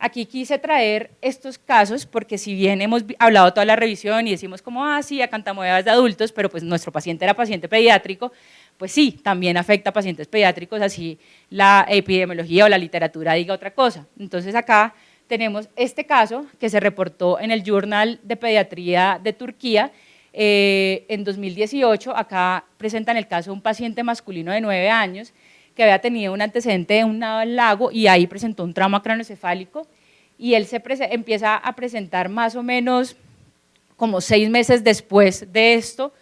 Aquí quise traer estos casos porque si bien hemos hablado toda la revisión y decimos como, sí, acantamoeba es de adultos, pero pues nuestro paciente era paciente pediátrico, pues sí, también afecta a pacientes pediátricos, así la epidemiología o la literatura diga otra cosa. Entonces acá tenemos este caso que se reportó en el Journal de Pediatría de Turquía en 2018, acá presentan el caso de un paciente masculino de 9 años que había tenido un antecedente de un nado al lago y ahí presentó un trauma craneoencefálico y él empieza a presentar más o menos como 6 meses después de esto,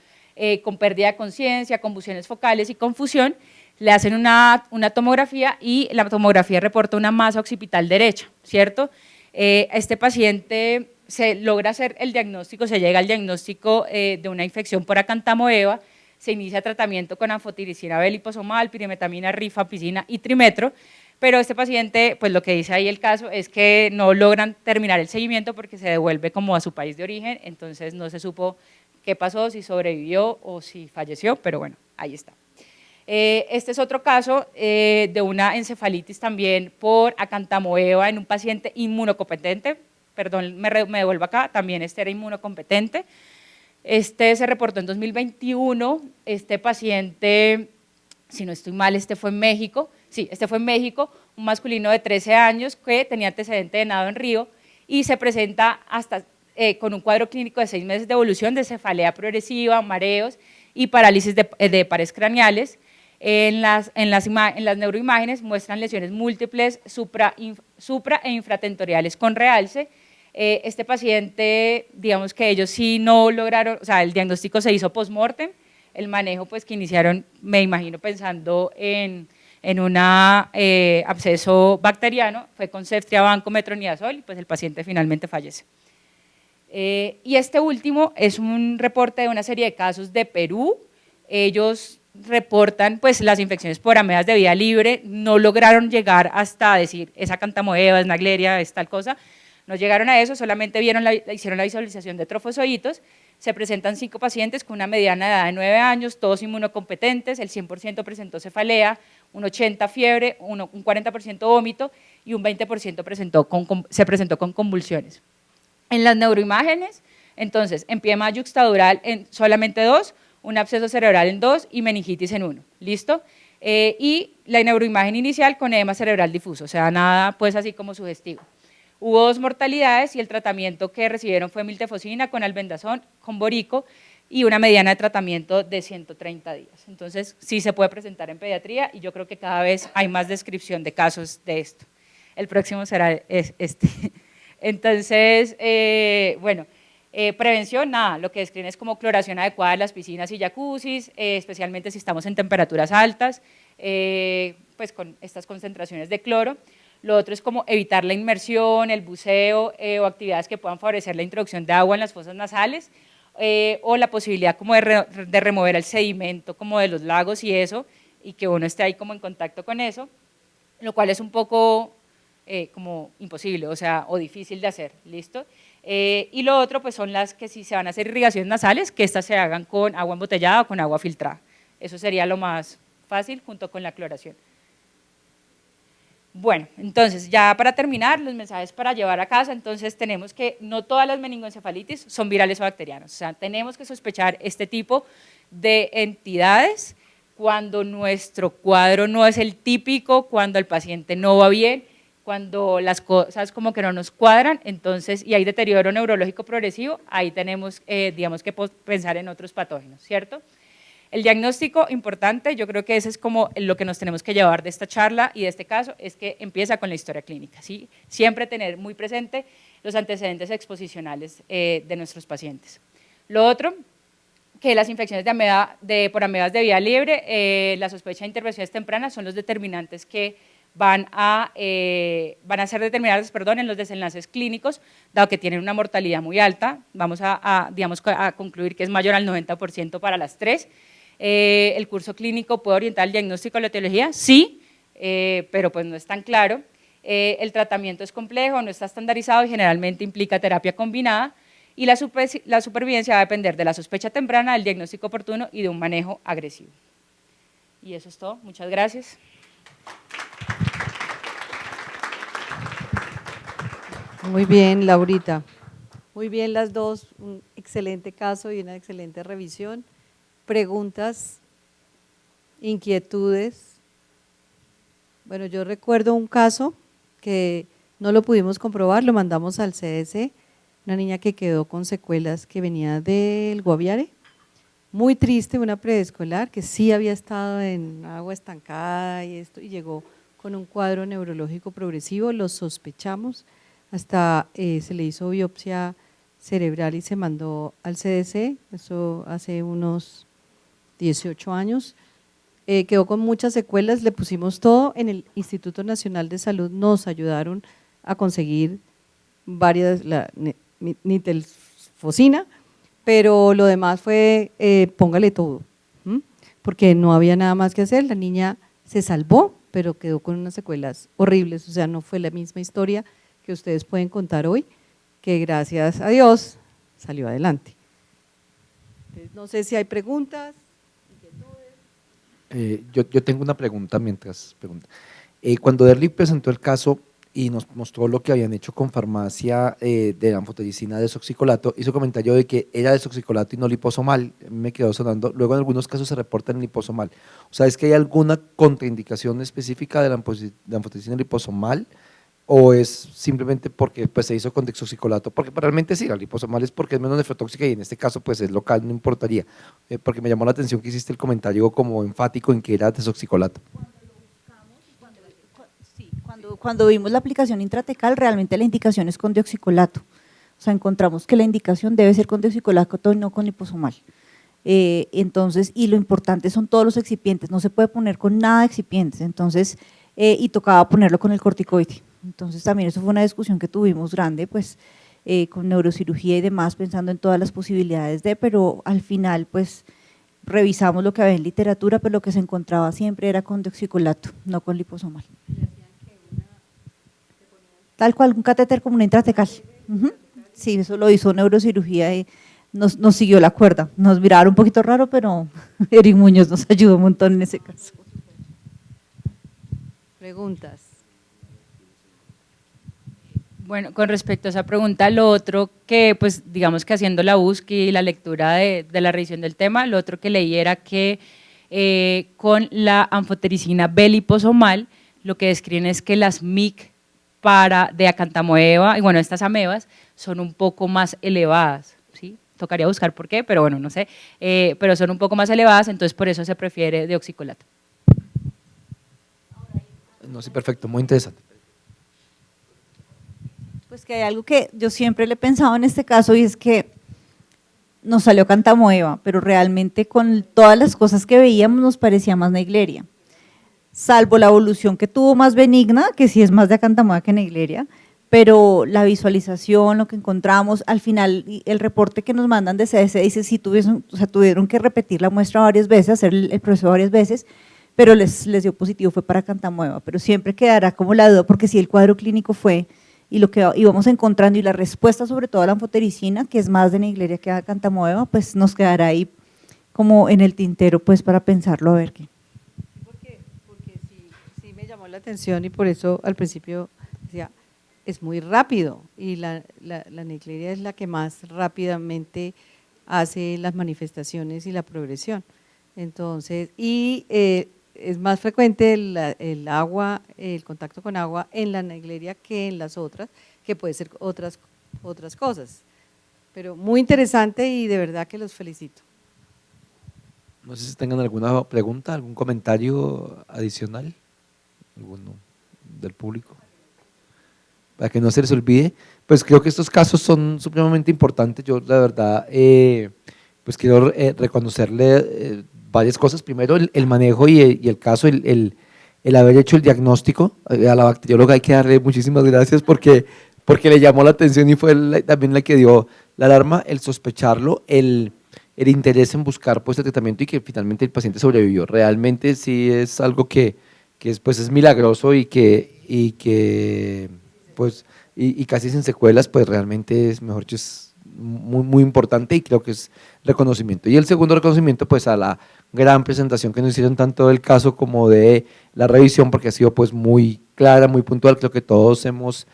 con pérdida de conciencia, convulsiones focales y confusión, le hacen una tomografía y la tomografía reporta una masa occipital derecha, ¿cierto? Este paciente se logra hacer el diagnóstico, se llega al diagnóstico de una infección por acantamoeba, se inicia tratamiento con anfotiricina B liposomal, pirimetamina, rifampicina y trimetro, pero este paciente, pues lo que dice ahí el caso es que no logran terminar el seguimiento porque se devuelve como a su país de origen, entonces no se supo qué pasó, si sobrevivió o si falleció, pero bueno, ahí está. Este es otro caso de una encefalitis también por acantamoeba en un paciente inmunocompetente, perdón, me devuelvo acá, también este era inmunocompetente. Este se reportó en 2021, este paciente, si no estoy mal, este fue en México, sí, este fue en México, un masculino de 13 años que tenía antecedente de nado en río y se presenta hasta con un cuadro clínico de 6 meses de evolución de cefalea progresiva, mareos y parálisis de pares craneales. En las neuroimágenes muestran lesiones múltiples supra e infratentoriales con realce. Este paciente, digamos que ellos sí no lograron, o sea, el diagnóstico se hizo post-mortem, el manejo pues que iniciaron, me imagino pensando en un absceso bacteriano, fue con ceftriabanco, metronidazol y pues el paciente finalmente fallece. Y este último es un reporte de una serie de casos de Perú, ellos reportan pues las infecciones por amebas de vía libre, no lograron llegar hasta decir es acantamoeba, es Naegleria, es tal cosa, no llegaron a eso, solamente hicieron la visualización de trofozoitos, se presentan 5 pacientes con una mediana de edad de 9 años, todos inmunocompetentes, el 100% presentó cefalea, un 80% fiebre, un 40% vómito y un 20% se presentó con convulsiones. En las neuroimágenes, entonces, empiema yuxtadural en solamente 2, un absceso cerebral en 2 y meningitis en 1, ¿listo? Y la neuroimagen inicial con edema cerebral difuso, o sea, nada pues así como sugestivo. Hubo 2 mortalidades y el tratamiento que recibieron fue miltefosina con albendazol, con borico y una mediana de tratamiento de 130 días. Entonces, sí se puede presentar en pediatría y yo creo que cada vez hay más descripción de casos de esto. El próximo será este. Entonces, bueno, prevención, nada, lo que describen es como cloración adecuada de las piscinas y jacuzzis, especialmente si estamos en temperaturas altas, pues con estas concentraciones de cloro. Lo otro es como evitar la inmersión, el buceo o actividades que puedan favorecer la introducción de agua en las fosas nasales o la posibilidad como de remover el sedimento como de los lagos y eso, y que uno esté ahí como en contacto con eso, lo cual es un poco como imposible, o sea, o difícil de hacer, ¿listo? Y lo otro, pues son las que si se van a hacer irrigaciones nasales, que estas se hagan con agua embotellada o con agua filtrada. Eso sería lo más fácil junto con la cloración. Bueno, entonces ya para terminar, los mensajes para llevar a casa, entonces tenemos que no todas las meningoencefalitis son virales o bacterianas, o sea, tenemos que sospechar este tipo de entidades cuando nuestro cuadro no es el típico, cuando el paciente no va bien, cuando las cosas como que no nos cuadran, entonces, y hay deterioro neurológico progresivo, ahí tenemos, digamos que pensar en otros patógenos, ¿cierto? El diagnóstico importante, yo creo que ese es como lo que nos tenemos que llevar de esta charla y de este caso, es que empieza con la historia clínica, ¿sí? Siempre tener muy presente los antecedentes exposicionales de nuestros pacientes. Lo otro, que las infecciones por amebas de vía libre, la sospecha de intervenciones tempranas son los determinantes que van a ser determinadas, en los desenlaces clínicos, dado que tienen una mortalidad muy alta, vamos digamos, a concluir que es mayor al 90% para las tres. ¿El curso clínico puede orientar el diagnóstico de la etiología? Sí, pero pues no es tan claro. El tratamiento es complejo, no está estandarizado y generalmente implica terapia combinada, y la supervivencia va a depender de la sospecha temprana, del diagnóstico oportuno y de un manejo agresivo. Y eso es todo, muchas gracias. Muy bien, Laurita. Muy bien las dos, un excelente caso y una excelente revisión. Preguntas, inquietudes. Bueno, yo recuerdo un caso que no lo pudimos comprobar, lo mandamos al CDC, una niña que quedó con secuelas que venía del Guaviare, muy triste, una preescolar que sí había estado en agua estancada y esto, y llegó con un cuadro neurológico progresivo, lo sospechamos, hasta se le hizo biopsia cerebral y se mandó al CDC, eso hace unos 18 años, quedó con muchas secuelas, le pusimos todo, en el Instituto Nacional de Salud nos ayudaron a conseguir varias, la nitelfosina, pero lo demás fue póngale todo, porque no había nada más que hacer, la niña se salvó, pero quedó con unas secuelas horribles, o sea, no fue la misma historia que ustedes pueden contar hoy, que gracias a Dios salió adelante. Entonces, no sé si hay preguntas. Yo tengo una pregunta mientras pregunta. Cuando Derly presentó el caso y nos mostró lo que habían hecho con farmacia de la anfotericina de soxicolato, hizo comentario de que era de soxicolato y no liposomal, me quedó sonando, luego en algunos casos se reporta en liposomal. O sea, ¿es que hay alguna contraindicación específica de la anfotericina liposomal o es simplemente porque pues, se hizo con dexoxicolato? Porque realmente sí, la liposomal es porque es menos nefrotóxica y en este caso pues es local, no importaría, porque me llamó la atención que hiciste el comentario como enfático en que era dexoxicolato. Cuando vimos la aplicación intratecal, realmente la indicación es con deoxicolato. O sea, encontramos que la indicación debe ser con deoxicolato y no con liposomal. Entonces, y lo importante son todos los excipientes, no se puede poner con nada de excipientes, entonces, y tocaba ponerlo con el corticoide. Entonces, también eso fue una discusión que tuvimos grande, pues, con neurocirugía y demás, pensando en todas las posibilidades pero al final, pues, revisamos lo que había en literatura, pero lo que se encontraba siempre era con deoxicolato, no con liposomal. Tal cual, un catéter como una intratecal. Sí, eso lo hizo neurocirugía y nos siguió la cuerda. Nos miraron un poquito raro, pero Eric Muñoz nos ayudó un montón en ese caso. Preguntas. Bueno, con respecto a esa pregunta, lo otro que, pues, digamos que haciendo la búsqueda y la lectura de la revisión del tema, lo otro que leí era que con la anfotericina B liposomal, lo que describen es que las MIC de acantamoeba, y bueno, estas amebas son un poco más elevadas, ¿sí? Tocaría buscar por qué, pero bueno, no sé, pero son un poco más elevadas, entonces por eso se prefiere deoxicolato. No, sí, perfecto, muy interesante. Pues que hay algo que yo siempre le he pensado en este caso y es que nos salió acantamoeba, pero realmente con todas las cosas que veíamos nos parecía más Naegleria. Salvo la evolución que tuvo más benigna, que sí es más de acantamoeba que Naegleria, pero la visualización, lo que encontramos, al final el reporte que nos mandan de CDC dice si tuvieron que repetir la muestra varias veces, hacer el proceso varias veces, pero les dio positivo, fue para Cantamueva, pero siempre quedará como la duda, porque si el cuadro clínico fue, y lo que íbamos encontrando, y la respuesta sobre todo a la anfotericina, que es más de Naegleria que a Cantamueva, pues nos quedará ahí como en el tintero, pues para pensarlo a ver qué. Porque sí me llamó la atención y por eso al principio decía, es muy rápido y la Naegleria es la que más rápidamente hace las manifestaciones y la progresión. Entonces, es más frecuente el agua, el contacto con agua en la Naegleria que en las otras, que puede ser otras cosas. Pero muy interesante y de verdad que los felicito. No sé si tengan alguna pregunta, algún comentario adicional, alguno del público. Para que no se les olvide, pues creo que estos casos son supremamente importantes. Yo la verdad, pues quiero reconocerle varias cosas. Primero, el manejo y el caso, el haber hecho el diagnóstico. A la bacterióloga hay que darle muchísimas gracias porque le llamó la atención y fue también la que dio la alarma, el sospecharlo, el interés en buscar pues el tratamiento y que finalmente el paciente sobrevivió. Realmente sí es algo que es milagroso y que pues y casi sin secuelas, pues realmente es, mejor dicho, es muy, muy importante y creo que es reconocimiento. Y el segundo reconocimiento pues a la gran presentación que nos hicieron tanto del caso como de la revisión, porque ha sido pues muy clara, muy puntual. Creo que todos hemos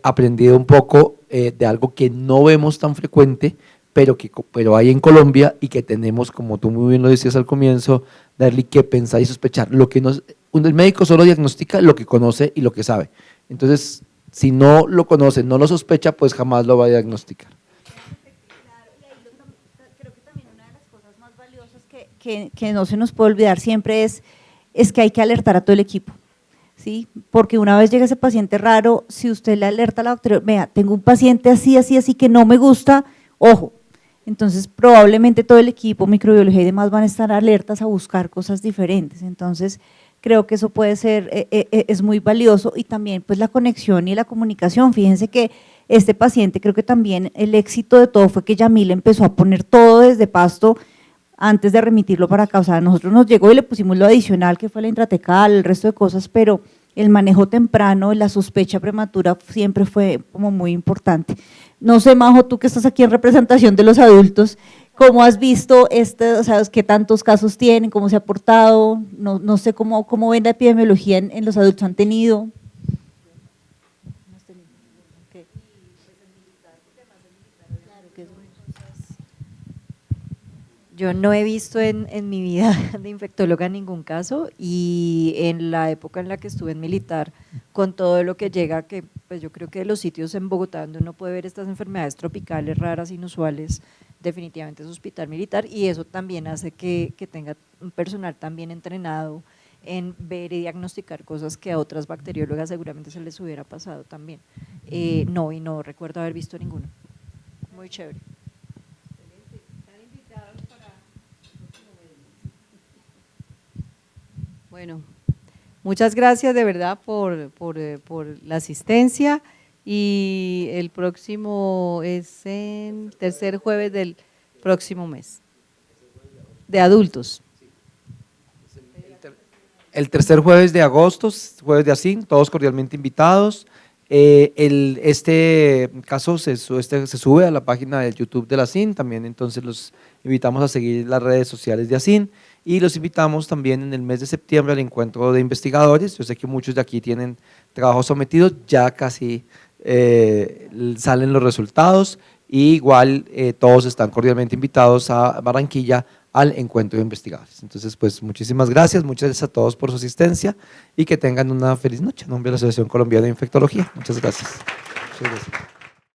aprendido un poco de algo que no vemos tan frecuente, pero hay en Colombia y que tenemos, como tú muy bien lo decías al comienzo, darle que pensar y sospechar. El médico solo diagnostica lo que conoce y lo que sabe. Entonces, si no lo conoce, no lo sospecha, pues jamás lo va a diagnosticar. Creo que también una de las cosas más valiosas que no se nos puede olvidar siempre es que hay que alertar a todo el equipo, ¿sí? Porque una vez llega ese paciente raro, si usted le alerta a la doctora, vea, tengo un paciente así, así, así, que no me gusta, ojo. Entonces probablemente todo el equipo, microbiología y demás van a estar alertas a buscar cosas diferentes. Entonces creo que eso puede ser, es muy valioso, y también pues la conexión y la comunicación. Fíjense que este paciente, creo que también el éxito de todo fue que Yamil empezó a poner todo desde Pasto antes de remitirlo para acá. O sea, a nosotros nos llegó y le pusimos lo adicional que fue la intratecal, el resto de cosas, pero el manejo temprano, la sospecha prematura siempre fue como muy importante. No sé, Majo, tú que estás aquí en representación de los adultos, ¿cómo has visto o sea, qué tantos casos tienen, cómo se ha portado? No sé cómo ven la epidemiología en los adultos, ¿han tenido? Yo no he visto en mi vida de infectóloga ningún caso, y en la época en la que estuve en militar, con todo lo que llega, que pues yo creo que los sitios en Bogotá donde uno puede ver estas enfermedades tropicales raras, inusuales, definitivamente es hospital militar, y eso también hace que tenga un personal también entrenado en ver y diagnosticar cosas que a otras bacteriólogas seguramente se les hubiera pasado también. No recuerdo haber visto ninguno. Muy chévere. Bueno, muchas gracias de verdad por la asistencia, y el próximo es el tercer jueves del próximo mes, de adultos. El tercer jueves de agosto, jueves de ASIN, todos cordialmente invitados. Este caso se sube a la página de YouTube de la ASIN, también entonces los invitamos a seguir las redes sociales de ASIN, y los invitamos también en el mes de septiembre al encuentro de investigadores. Yo sé que muchos de aquí tienen trabajos sometidos, ya casi salen los resultados, y igual todos están cordialmente invitados a Barranquilla al encuentro de investigadores. Entonces, pues muchísimas gracias a todos por su asistencia y que tengan una feliz noche. En nombre de la Asociación Colombiana de Infectología, muchas gracias. Muchas gracias.